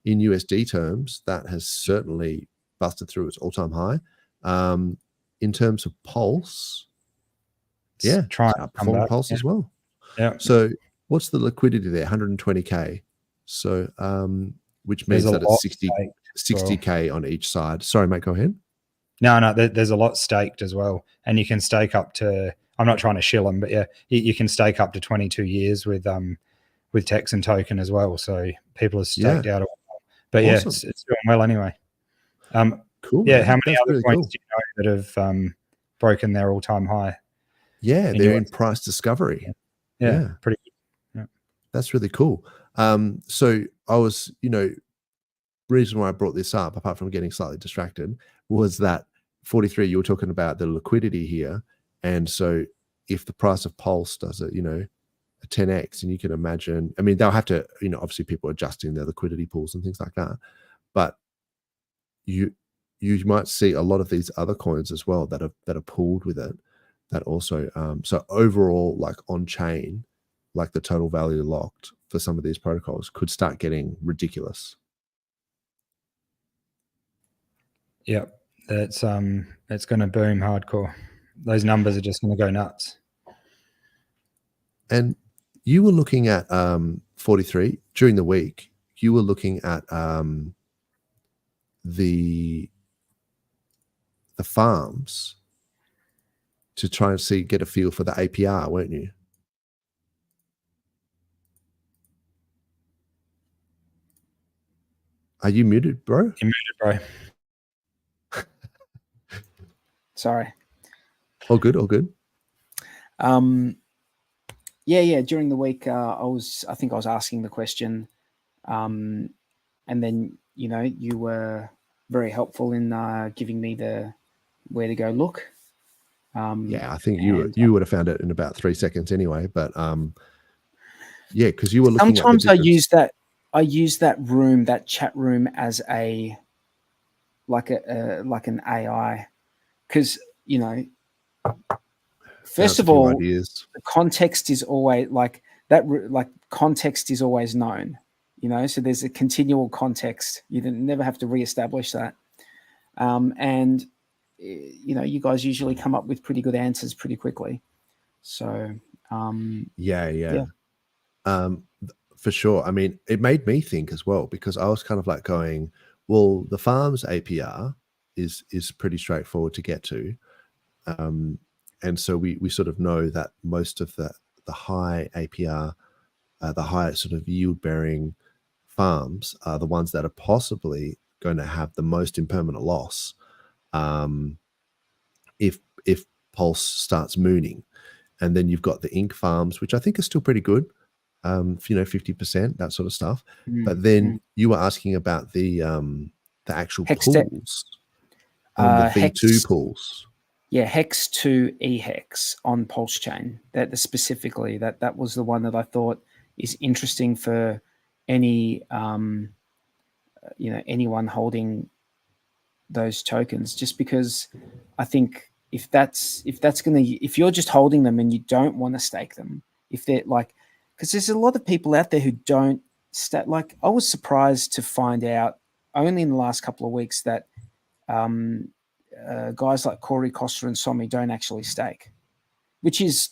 in USD terms, that has certainly busted through its all-time high. In terms of Pulse, try to outperform Pulse as well. Yeah. So what's the liquidity there? 120K. So which means that it's 60K on each side. Sorry, mate, go ahead. No, there's a lot staked as well. And you can stake up to, I'm not trying to shill them, but you can stake up to 22 years with Texan token as well. So people are staked out. But awesome. It's doing well anyway. Cool. Yeah, man. How many other coins do you know that have broken their all-time high? Yeah, they're in price discovery. Yeah, pretty good. Yeah. That's really cool. So I was, reason why I brought this up, apart from getting slightly distracted, was that 43, you were talking about the liquidity here. And so if the price of Pulse does it, a 10x, and you can imagine, I mean, they'll have to, obviously people adjusting their liquidity pools and things like that. But you might see a lot of these other coins as well that are pooled with it, that also, so overall, like on chain, like the total value locked for some of these protocols could start getting ridiculous. Yeah, it's going to boom hardcore. Those numbers are just going to go nuts. And you were looking at 43 during the week. You were looking at the farms to try and get a feel for the APR, weren't you? Are you muted, bro? You're muted, bro. Sorry. All good, all good. Yeah. During the week, I think I was asking the question, and then you were very helpful in giving me the where to go look. I think you would have found it in about 3 seconds anyway. But because you were looking. Sometimes I use that chat room as a like an AI, because first of all, the context is always like that. Like context is always known, so there's a continual context. You never have to reestablish that. And you guys usually come up with pretty good answers pretty quickly. So for sure. I mean, it made me think as well, because I was kind of like going, well, the farm's APR is pretty straightforward to get to. And so we sort of know that most of the high APR, the high sort of yield bearing farms are the ones that are possibly going to have the most impermanent loss if Pulse starts mooning. And then you've got the ink farms, which I think are still pretty good, 50%, that sort of stuff. But then you were asking about the actual pools. on the V2 pools. Yeah, Hex to eHex on PulseChain. That specifically, that was the one that I thought is interesting for any anyone holding those tokens, just because I think if you're just holding them and you don't want to stake them, if they're like, because there's a lot of people out there who don't stake. Like, I was surprised to find out only in the last couple of weeks that guys like Corey, Costa, and Somi don't actually stake, which is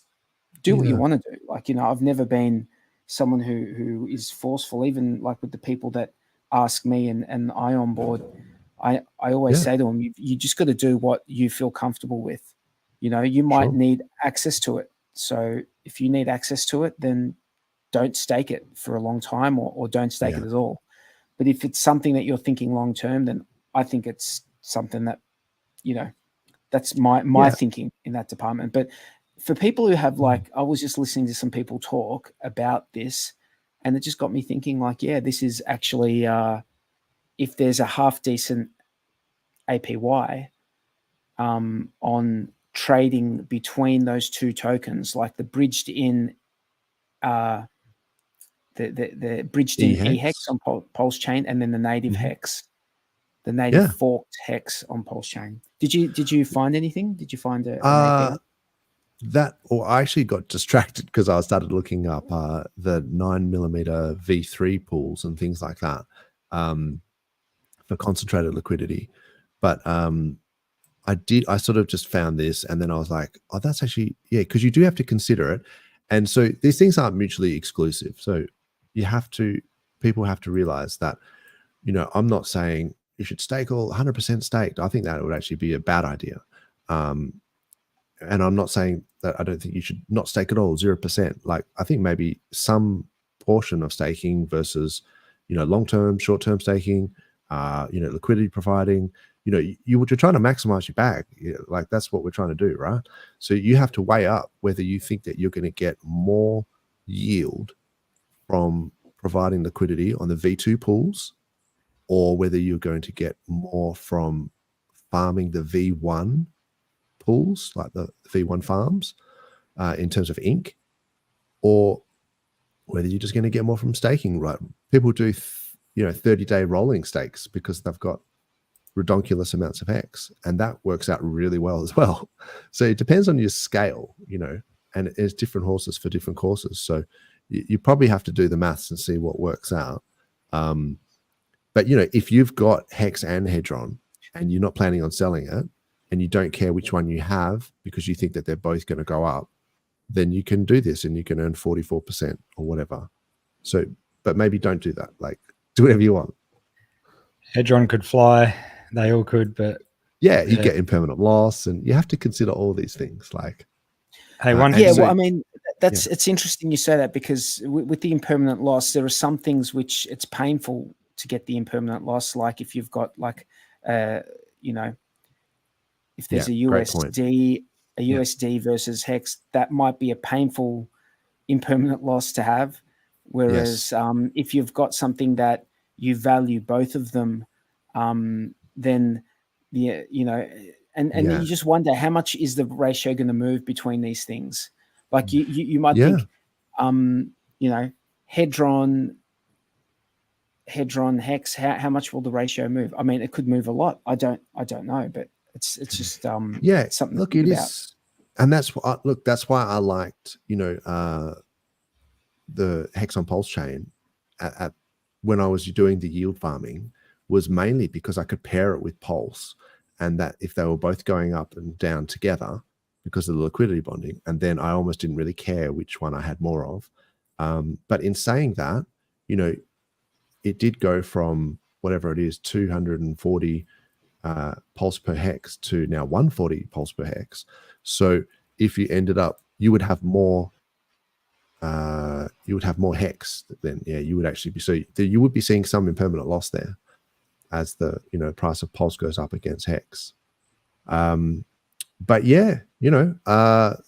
do what you want to do. Like, I've never been someone who is forceful, even like with the people that ask me and I onboard. I always say to them, you just got to do what you feel comfortable with. You might need access to it. So if you need access to it, then don't stake it for a long time or don't stake it at all. But if it's something that you're thinking long term, then I think it's something that, that's my thinking in that department. But for people who have I was just listening to some people talk about this, and it just got me thinking this is actually, if there's a half decent APY on trading between those two tokens, like the bridged in the bridged in eHex on PulseChain, and then the native hex, the native forked hex on PulseChain. Did you find anything? Did you find an API? I actually got distracted because I started looking up the 9mm V3 pools and things like that for concentrated liquidity. But I sort of just found this, and then I was like, oh, that's actually, because you do have to consider it. And so these things aren't mutually exclusive. So people have to realize that, I'm not saying you should stake all 100% staked. I think that would actually be a bad idea. And I'm not saying that I don't think you should not stake at all, 0%. Like, I think maybe some portion of staking versus, long-term, short-term staking, liquidity providing, you're trying to maximize your bag. Like, that's what we're trying to do, right? So you have to weigh up whether you think that you're going to get more yield from providing liquidity on the V2 pools, or whether you're going to get more from farming the V1 pools, like the V1 farms, in terms of ink, or whether you're just going to get more from staking, right? People do 30-day rolling stakes because they've got redonkulous amounts of hex, and that works out really well as well. So it depends on your scale, and it's different horses for different courses. So you probably have to do the maths and see what works out. But if you've got hex and hedron and you're not planning on selling it, and you don't care which one you have because you think that they're both going to go up, then you can do this and you can earn 44% or whatever. So, but maybe don't do that. Like, do whatever you want. Hedron could fly. They all could, but you get impermanent loss, and you have to consider all these things. Like, hey, I mean, it's interesting you say that, because with the impermanent loss, there are some things which it's painful to get the impermanent loss. Like if you've got if there's a USD versus hex, that might be a painful impermanent loss to have. Whereas if you've got something that you value both of them, then you just wonder how much is the ratio going to move between these things. Like you might think, hedron hex, how much will the ratio move? I mean, it could move a lot. I don't know, but it's just something to think about. And that's why I liked the hex on PulseChain at when I was doing the yield farming, was mainly because I could pair it with Pulse, and that if they were both going up and down together because of the liquidity bonding, and then I almost didn't really care which one I had more of. But in saying that, it did go from whatever it is, 240 pulse per hex to now 140 pulse per hex. So if you ended up, you would have more hex, then you would actually be, so you would be seeing some impermanent loss there as the price of pulse goes up against hex. But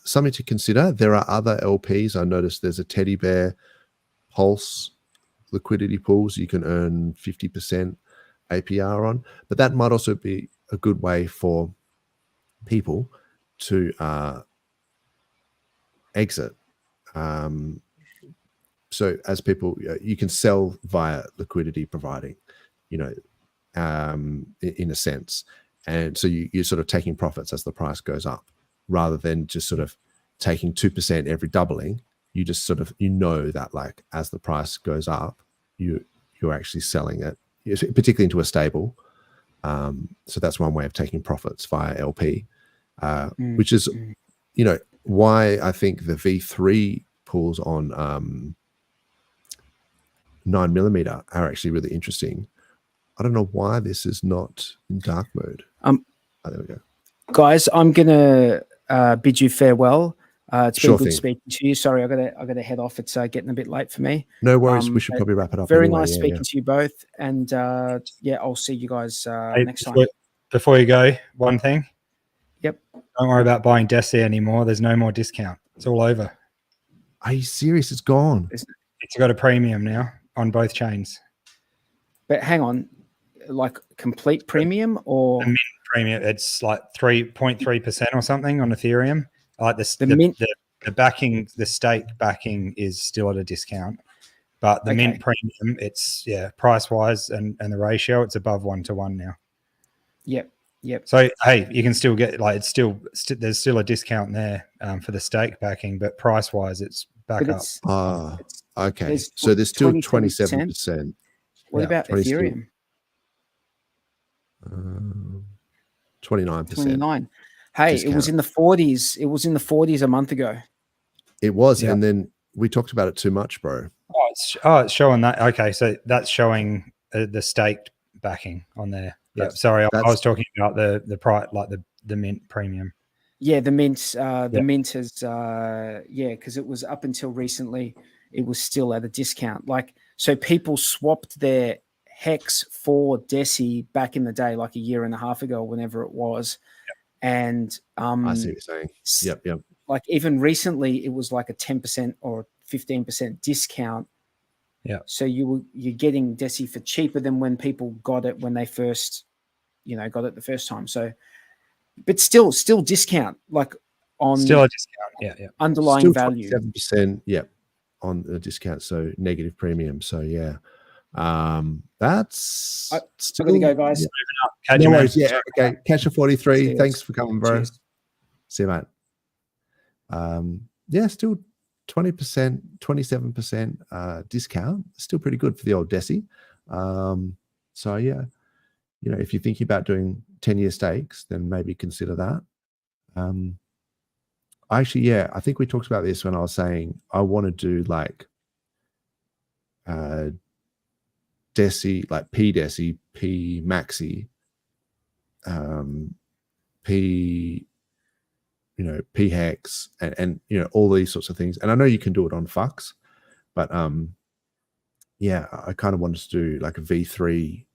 something to consider. There are other LPs. I noticed there's a teddy bear pulse liquidity pools you can earn 50% APR on, but that might also be a good way for people to exit. So as people, you can sell via liquidity providing, you know, in a sense. And so you're sort of taking profits as the price goes up, rather than just sort of taking 2% every doubling. You just sort of, you know, that like as the price goes up, you're actually selling it, particularly into a stable. So that's one way of taking profits via LP, which is, you know, why I think the V3 pools on 9mm are actually really interesting. I don't know why this is not in dark mode. There we go. Guys, I'm gonna bid you farewell. It's been good thing. speaking to you. Sorry, I gotta head off. It's getting a bit late for me. No worries. We should probably wrap it up. Very anyway. nice speaking to you both, and yeah, I'll see you guys next time. Before you go, one thing. Yep. Don't worry about buying DESI anymore. There's no more discount. It's all over. Are you serious? It's gone. It's got a premium now on both chains. But hang on, like complete premium or the mint premium? It's like 3.3% or something on Ethereum. Like the backing, the stake backing is still at a discount, but the mint premium, it's price wise and the ratio, it's above 1-to-1 now. Yep. So hey, you can still get like, it's still there's still a discount there for the stake backing, but price wise, it's back up. Okay. So there's still 27%. What about Ethereum? 29%. 29. Hey, discount. It was in the 40s. It was in the 40s a month ago. It was, and then we talked about it too much, bro. It's showing that. Okay, so that's showing the staked backing on there. Yeah, sorry, I was talking about the price, like the mint premium. Yeah, the mint. The mint has because it was up until recently, it was still at a discount. Like, so people swapped their Hex for DESI back in the day, like a year and a half ago, whenever it was. And I see what you're saying. Yep. Like even recently, it was like a 10% or 15% discount. Yeah. So you're getting DESI for cheaper than when people got it when they first, got it the first time. So, but still discount, like on still a discount. Yeah. Underlying still value. 7%. Yep. On the discount, so negative premium. So yeah. That's still gonna go, guys. Yeah. No worries. Yeah, okay. Catch a 43. Cheers. Thanks for coming, bro. Cheers. See you, mate. Still 20%, 27% discount. Still pretty good for the old DESI. So yeah, if you're thinking about doing 10-year stakes, then maybe consider that. I think we talked about this when I was saying I want to do like DESI, like P DESI, P Maxi, P, P Hex, and all these sorts of things. And I know you can do it on Fux, but I kind of wanted to do like a V3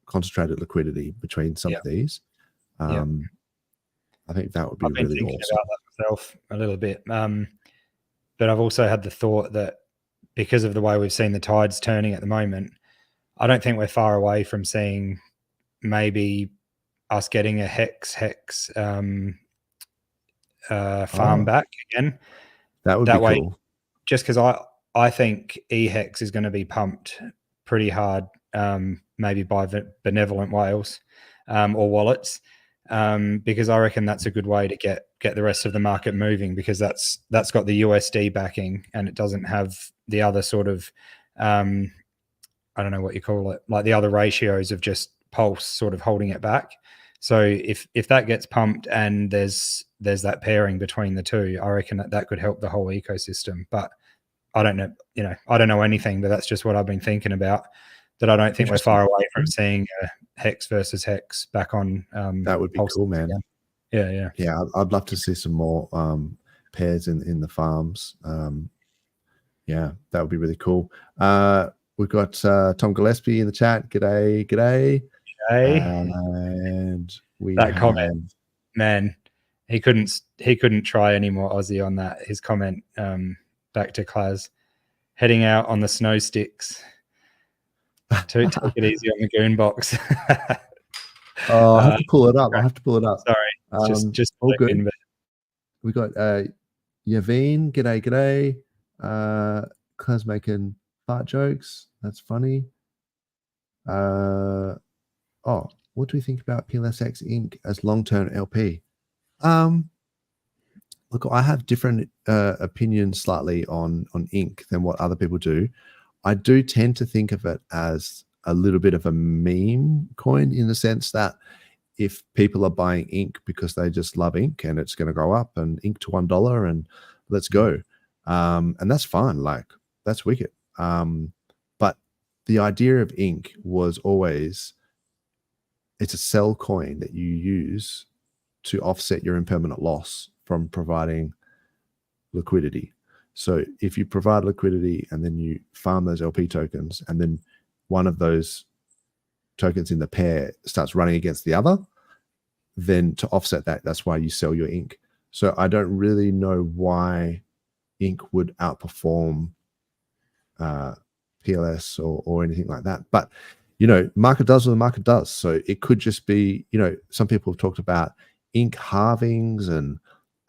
concentrated liquidity between some of these. I think that would be really awesome. About that myself a little bit, but I've also had the thought that because of the way we've seen the tides turning at the moment, I don't think we're far away from seeing maybe us getting a hex farm back again. That would be cool. Just because I think eHex is going to be pumped pretty hard, maybe by benevolent whales or wallets, because I reckon that's a good way to get the rest of the market moving, because that's got the USD backing and it doesn't have the other sort of I don't know what you call it, like the other ratios of just Pulse sort of holding it back. So if that gets pumped and there's that pairing between the two, I reckon that could help the whole ecosystem. But I don't know, I don't know anything, but that's just what I've been thinking about. That I don't think we're far away from seeing Hex versus Hex back on. That would be Pulse cool, man. Again. Yeah. I'd love to see some more pairs in the farms. That would be really cool. We've got Tom Gillespie in the chat. G'day. And that comment, man, he couldn't try any more Aussie on that. His comment back to Klaz, heading out on the snow sticks to take it easy on the goon box. Oh, I have to pull it up. Sorry, just all good. We got Yaveen, g'day. Claire's making fart jokes. That's funny. What do we think about PLSX Inc. as long-term LP? Look, I have different opinions slightly on Inc. than what other people do. I do tend to think of it as a little bit of a meme coin, in the sense that if people are buying Inc. because they just love Inc. and it's going to go up, and Inc. to $1 and let's go. And that's fine. Like, that's wicked. But the idea of Inc. was always, it's a sell coin that you use to offset your impermanent loss from providing liquidity. So if you provide liquidity and then you farm those LP tokens, and then one of those tokens in the pair starts running against the other, then to offset that, that's why you sell your Inc. So I don't really know why Inc. would outperform PLS or anything like that. But, you know, market does what the market does. So it could just be, you know, some people have talked about Inc. halvings and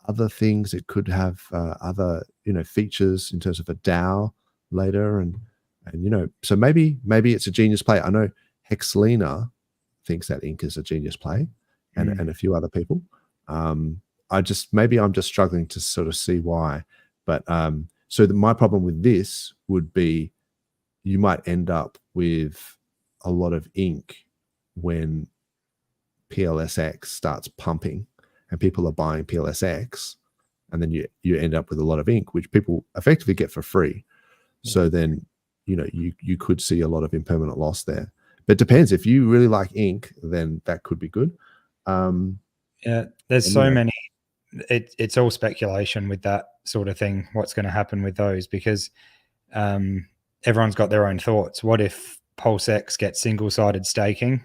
other things. It could have other, you know, features in terms of a DAO later. And you know, so maybe it's a genius play. I know Hexlina thinks that Inc. is a genius play, and a few other people. I'm just struggling to sort of see why. But so my problem with this would be, you might end up with a lot of Inc. when PLSX starts pumping and people are buying PLSX, and then you end up with a lot of Inc., which people effectively get for free. So then, you know, you could see a lot of impermanent loss there. But it depends. If you really like Inc., then that could be good. Yeah, there's so many. It's all speculation with that sort of thing. What's going to happen with those? Because everyone's got their own thoughts. What if PulseX gets single-sided staking?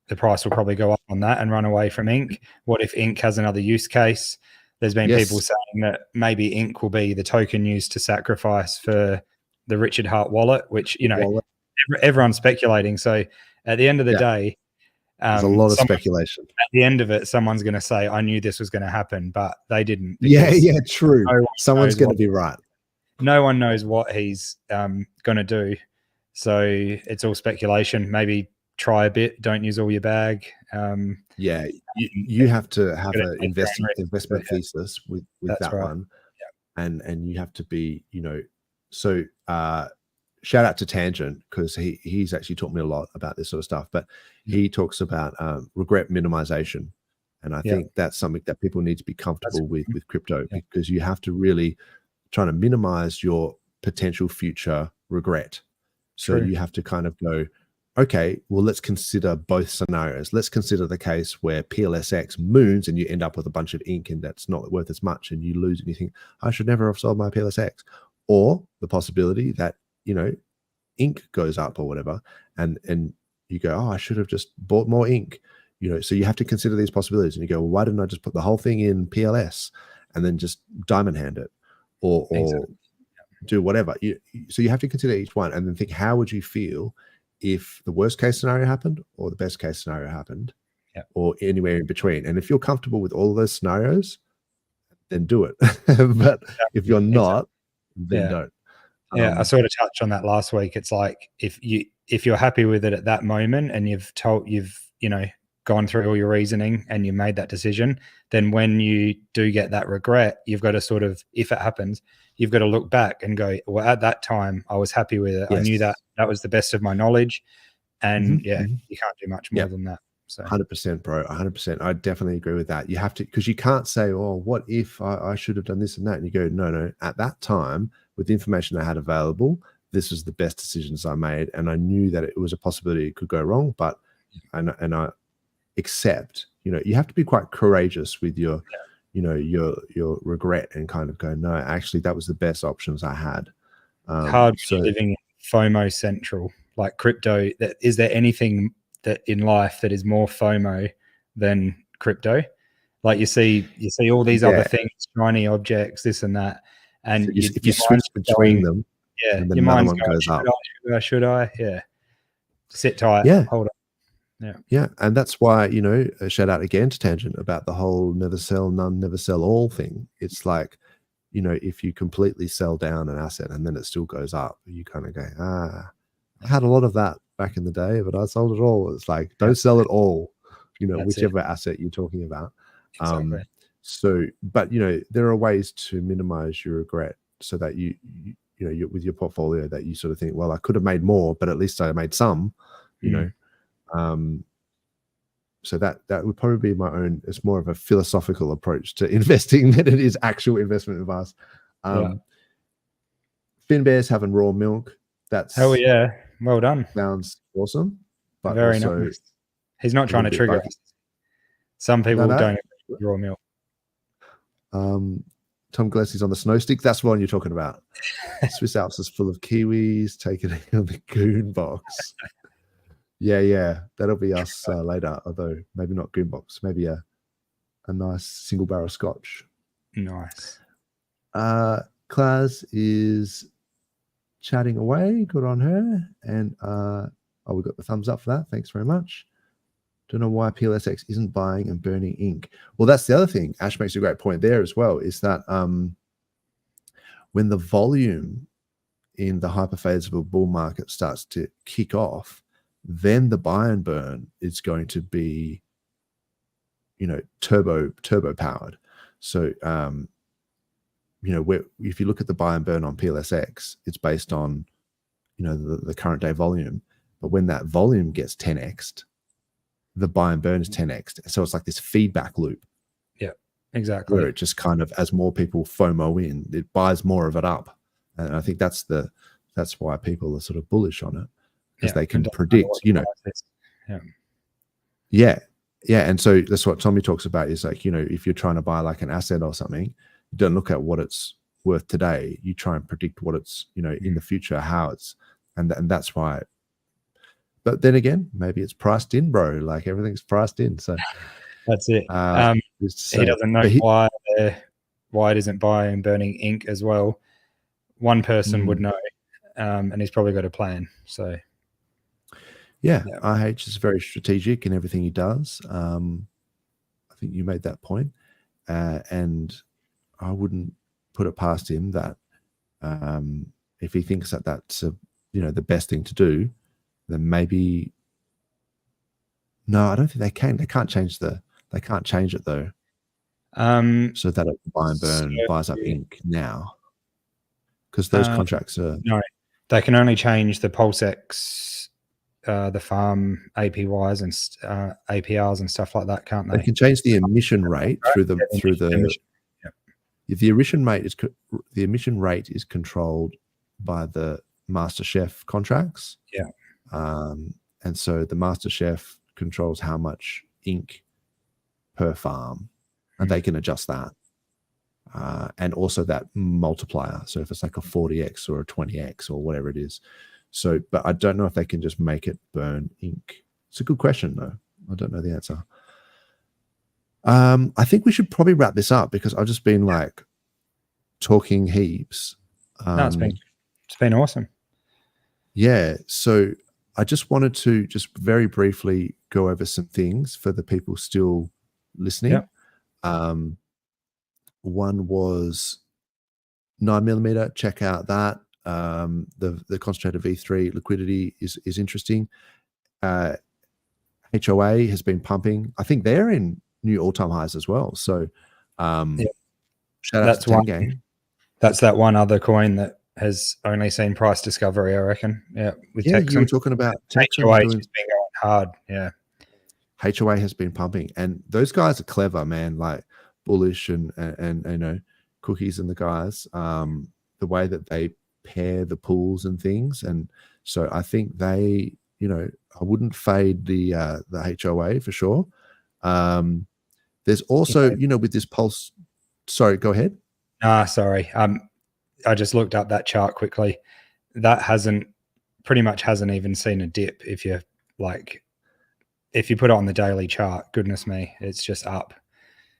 The price will probably go up on that and run away from Inc. What if Inc. has another use case? There's been people saying that maybe Inc. will be the token used to sacrifice for the Richard Hart wallet, which, you know, everyone's speculating. So at the end of the day, there's a lot of speculation. At the end of it, someone's going to say, I knew this was going to happen, but they didn't. Yeah, true. Someone's going to be right. No one knows what he's going to do. So it's all speculation. Maybe try a bit, don't use all your bag. You have to have an investment thesis with that one. And you have to be, you know, so shout out to Tangent, because he's actually taught me a lot about this sort of stuff. But he talks about regret minimization, and I think that's something that people need to be comfortable with crypto, because you have to really try to minimize your potential future regret. So you have to kind of go, okay, well, let's consider both scenarios. Let's consider the case where PLSX moons and you end up with a bunch of Inc. and that's not worth as much, and you lose and you think, I should never have sold my PLSX. Or the possibility that, you know, Inc. goes up or whatever, and you go, oh, I should have just bought more Inc. You know, so you have to consider these possibilities, and you go, well, why didn't I just put the whole thing in PLS and then just diamond hand it, or do whatever. So you have to consider each one, and then think, how would you feel if the worst case scenario happened or the best case scenario happened, or anywhere in between. And if you're comfortable with all of those scenarios, then do it. But if you're not, then don't. I sort of touched on that last week. It's like, if you're happy with it at that moment, and you've you know, gone through all your reasoning and you made that decision, then when you do get that regret, you've got to sort of, if it happens, you've got to look back and go, well, at that time I was happy with it. I knew that was the best of my knowledge, and you can't do much more than that. So 100%, bro. 100%. I definitely agree with that. You have to, because you can't say, oh, what if I should have done this and that? And you go, no, at that time, with the information I had available, this was the best decisions I made, and I knew that it was a possibility it could go wrong, but and I accept, you know, you have to be quite courageous with your you know, your regret, and kind of go, no, actually that was the best options I had. Hard living in FOMO central, like crypto. Is there anything that in life that is more FOMO than crypto? Like you see all these other things, shiny objects, this and that, and so if you switch between them, and then another one goes up. Should I? Yeah. Sit tight. Yeah. Hold on. Yeah. And that's why, you know, a shout out again to Tangent about the whole never sell none, never sell all thing. It's like, you know, if you completely sell down an asset and then it still goes up, you kind of go, I had a lot of that back in the day, but I sold it all. It's like, don't sell it all, you know, whichever asset you're talking about. Exactly. So, but, you know, there are ways to minimize your regret so that you know, with your portfolio that you sort of think, well, I could have made more, but at least I made some, you know. So that would probably be my own. It's more of a philosophical approach to investing than it is actual investment advice. Fin Bear's having raw milk. That's hell yeah, well done. Sounds awesome, but very also nice. He's not trying to trigger us. Some people don't agree raw milk. Tom Gillespie's on the snow stick. That's the one you're talking about. Swiss Alps is full of kiwis. Taking it on the goon box. Yeah, that'll be us later. Although maybe not goon box. Maybe a nice single barrel Scotch. Nice. Claz is chatting away. Good on her. And we got the thumbs up for that. Thanks very much. Don't know why PLSX isn't buying and burning ink. Well, that's the other thing. Ash makes a great point there as well, is that when the volume in the hyperphasable bull market starts to kick off, then the buy and burn is going to be, you know, turbo powered. So, you know, if you look at the buy and burn on PLSX, it's based on, you know, the current day volume. But when that volume gets 10x'd, the buy and burn is 10x'd. So it's like this feedback loop. Yeah, exactly. Where it just kind of, as more people FOMO in, it buys more of it up. And I think that's why people are sort of bullish on it, because they can predict, you know. Yeah. And so that's what Tommy talks about, is like, you know, if you're trying to buy like an asset or something, you don't look at what it's worth today. You try and predict what it's, you know, in the future, how it's, and that's why. But then again, maybe it's priced in, bro. Like everything's priced in. So that's it. He doesn't know why it isn't buying and burning ink as well. One person would know, and he's probably got a plan. So yeah, RH is very strategic in everything he does. I think you made that point. And I wouldn't put it past him that if he thinks that that's you know, the best thing to do, then maybe. No, I don't think they can. They can't change it though. So that it buy and burn buys up ink now, because those contracts are no. They can only change the PulseX, the farm APYs and APRs and stuff like that, can't they? They can change the emission rate through the the emission rate is controlled by the master chef contracts. Yeah. And so the master chef controls how much ink per farm, and they can adjust that. And also that multiplier. So if it's like a 40x or a 20x or whatever it is. So, but I don't know if they can just make it burn ink. It's a good question though. I don't know the answer. I think we should probably wrap this up, because I've just been like talking heaps. No, it's been awesome. Yeah. So I just wanted to just very briefly go over some things for the people still listening. Yep. One was 9mm. Check out that. The concentrated V3 liquidity is interesting. HOA has been pumping. I think they're in new all-time highs as well. So shout out to Gang. That's that one other coin that has only seen price discovery, I reckon. Yeah, with Texan. You were talking about HOA has been going hard. Yeah, HOA has been pumping, and those guys are clever, man. Like Bullish and you know, Cookies and the guys. The way that they pair the pools and things, and so I think they, you know, I wouldn't fade the HOA for sure. There's also, you know, with this Pulse. Sorry, go ahead. Sorry. I just looked up that chart quickly. That pretty much hasn't even seen a dip. If you put it on the daily chart, goodness me, it's just up.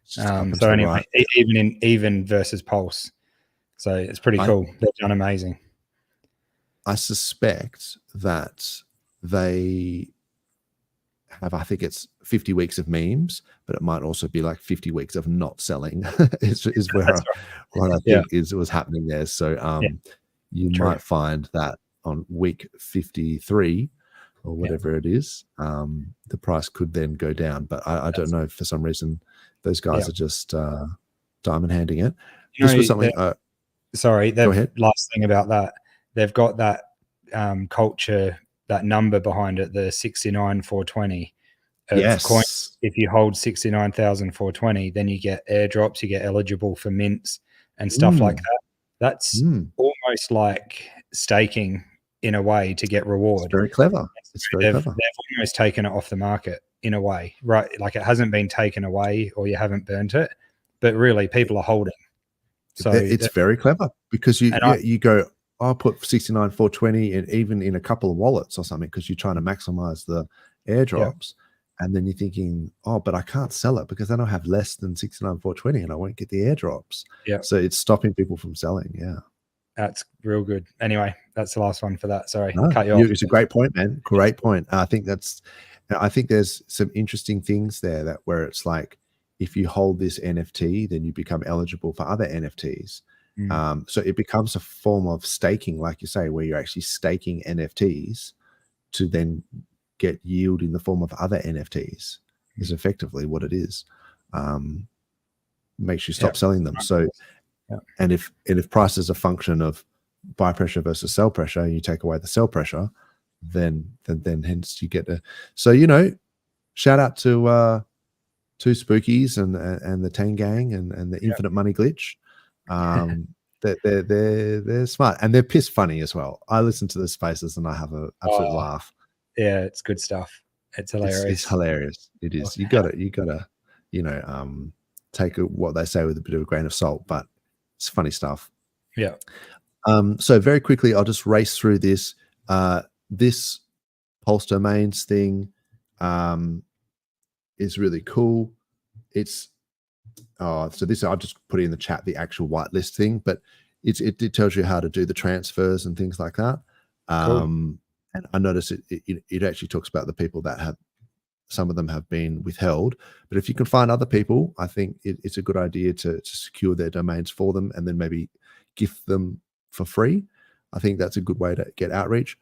So anyway, even versus Pulse. So it's pretty cool. They've done amazing. I suspect that they have, I think it's 50 weeks of memes, but it might also be like 50 weeks of not selling is where what I think is was happening there. So you might find that on week 53 or whatever it is, the price could then go down. But I don't know, for some reason those guys are just diamond handing it. This was something sorry, go ahead. Last thing about that, they've got that culture, that number behind it, the 69,420 of coins. If you hold 69,420, then you get airdrops, you get eligible for mints and stuff like that. That's almost like staking in a way to get reward. It's very clever. It's very clever. They've almost taken it off the market in a way, right? Like it hasn't been taken away or you haven't burnt it, but really people are holding. So it's very clever because you go, I'll put 69,420 and even in a couple of wallets or something, because you're trying to maximize the airdrops. And then you're thinking, oh, but I can't sell it because then I'll have less than 69,420 and I won't get the airdrops. Yeah. So it's stopping people from selling. Yeah. That's real good. Anyway, that's the last one for that. Sorry, cut you off. It's a great point, man. Great point. I think there's some interesting things there that where it's like, if you hold this NFT, then you become eligible for other NFTs. So it becomes a form of staking, like you say, where you're actually staking NFTs to then get yield in the form of other NFTs is effectively what it is. Makes you stop selling them. So, and if price is a function of buy pressure versus sell pressure, and you take away the sell pressure, then hence you get so shout out to Two Spookies and the Tang Gang and the Infinite Money Glitch. They're smart and they're piss funny as well. I listen to the spaces and I have an absolute laugh. Yeah, it's good stuff. It's hilarious. It's hilarious. It is. You gotta take what they say with a bit of a grain of salt, but it's funny stuff. Yeah. So very quickly, I'll just race through this. This Pulse Domains thing is really cool. It's so this I've just put in the chat the actual whitelist thing, but it tells you how to do the transfers and things like that. Cool. And I noticed it actually talks about the people that have, some of them have been withheld, but if you can find other people, I think it's a good idea to secure their domains for them and then maybe gift them for free. I think that's a good way to get outreach.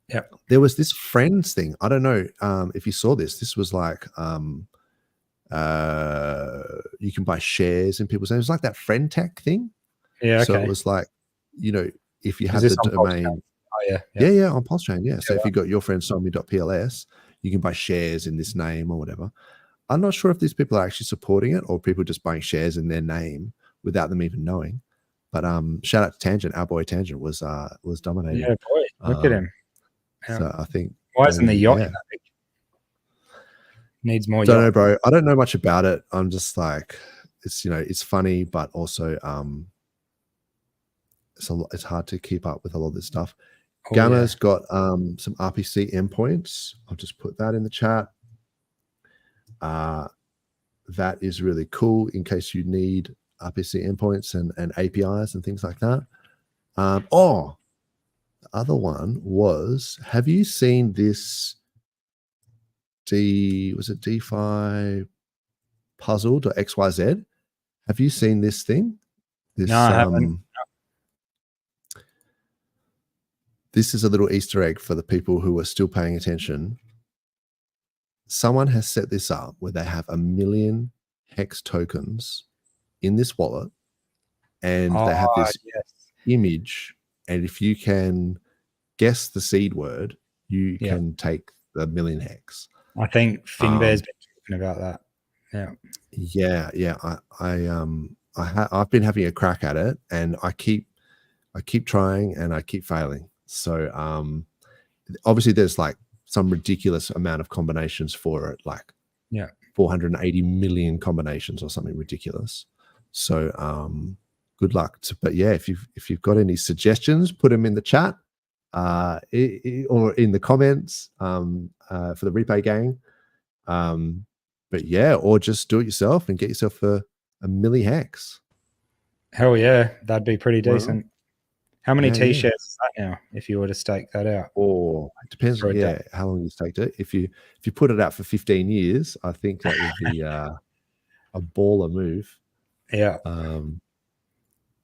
Yeah. There was this friends thing. I don't know if you saw this. This was like you can buy shares in people's names. It was like that friend tech thing. Yeah. Okay. So it was like, if you have the domain. Yeah, on PulseChain. Yeah. So if you got your friend sold.pls, you can buy shares in this name or whatever. I'm not sure if these people are actually supporting it or people just buying shares in their name without them even knowing. But shout out to Tangent. Our boy Tangent was dominating. Yeah, boy, look at him. So I think, why isn't the yacht that big? Needs more. Don't know, bro. I don't know much about it. I'm just like, it's funny, but also it's hard to keep up with a lot of this stuff. Gamma's got some RPC endpoints. I'll just put that in the chat. That is really cool in case you need RPC endpoints and APIs and things like that. The other one was, have you seen this DeFi puzzle.xyz? Have you seen this thing? No, I haven't. This is a little Easter egg for the people who are still paying attention. Someone has set this up where they have 1 million hex tokens in this wallet, and they have this image. And if you can guess the seed word, you can take the 1 million hex. I think Finbear's been talking about that. Yeah. I've been having a crack at it, and I keep trying, and I keep failing. So obviously there's like some ridiculous amount of combinations for it, like 480 million combinations or something ridiculous. So good luck. But yeah, if you've got any suggestions, put them in the chat or in the comments for the Replay gang. But yeah, or just do it yourself and get yourself a milli hex. Hell yeah, that'd be pretty decent. How many T-shares is that now, if you were to stake that out? Or it depends, how long you staked it. If you put it out for 15 years, I think that would be a baller move. Yeah.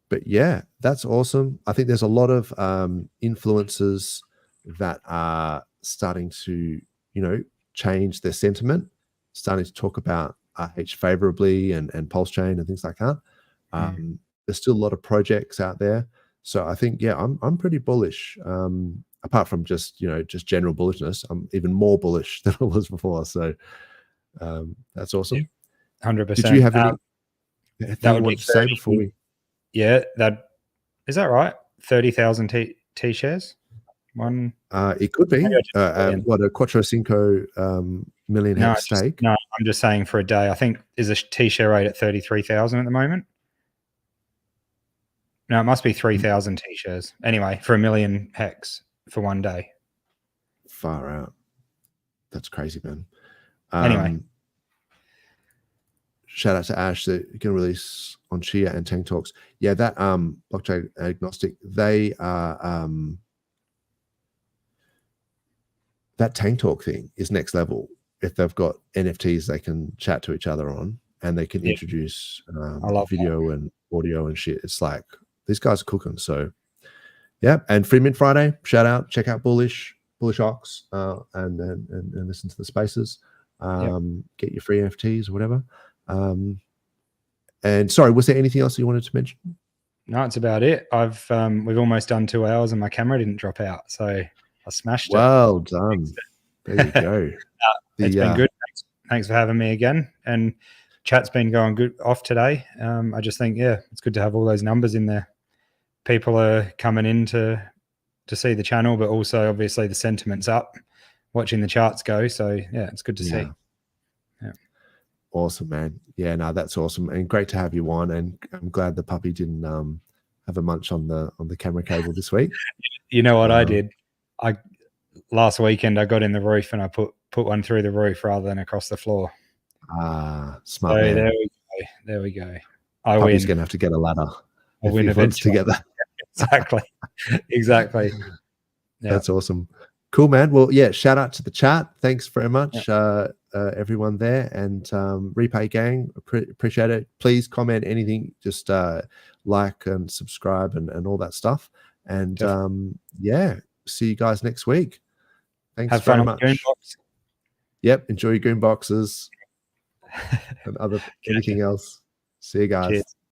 But yeah, that's awesome. I think there's a lot of influencers that are starting to, change their sentiment, starting to talk about RH favorably and PulseChain and things like that. There's still a lot of projects out there. So I think, I'm pretty bullish. Apart from just general bullishness, I'm even more bullish than I was before. So that's awesome. 100%. Did you have anything that you wanted to say before we? Yeah, is that right? 30,000 T-shares. It could be what a Quattro Cinco million hex stake. No, I'm just saying for a day. I think is a T-share rate at 33,000 at the moment. No, it must be 3,000 T-shares. Anyway, for a million hex for one day. Far out. That's crazy, man. Anyway. Shout out to Ash that you can release on Chia and Tank Talks. Yeah, that blockchain agnostic, they are that Tank Talk thing is next level. If they've got NFTs they can chat to each other on and they can introduce video and audio and shit. It's like these guys are cooking. So yeah, and Free Mint Friday, shout out, check out Bullish Ox, and listen to the spaces. Get your free NFTs or whatever. And sorry, was there anything else you wanted to mention? No, it's about it. We've almost done 2 hours and my camera didn't drop out, so I smashed it. Well done. There you go. It's been good. Thanks for having me again. And chat's been going good off today. I just think, it's good to have all those numbers in there. People are coming in to see the channel, but also obviously the sentiment's up, watching the charts go. So it's good to see. Yeah. Awesome, man. Yeah, no, that's awesome. And great to have you on. And I'm glad the puppy didn't have a munch on the camera cable this week. You know what I did? Last weekend I got in the roof and I put one through the roof rather than across the floor. Smart man. There we go. Puppy's gonna have to get a ladder. I'll win eventually. Together. Exactly. Yeah. That's awesome. Cool, man. Well, shout out to the chat. Thanks very much, everyone there. And Repay Gang, appreciate it. Please comment anything, just like and subscribe and all that stuff. And see you guys next week. Thanks Have very fun much. On Goonbox. Yep, enjoy your goon boxes and anything else. See you guys. Cheers.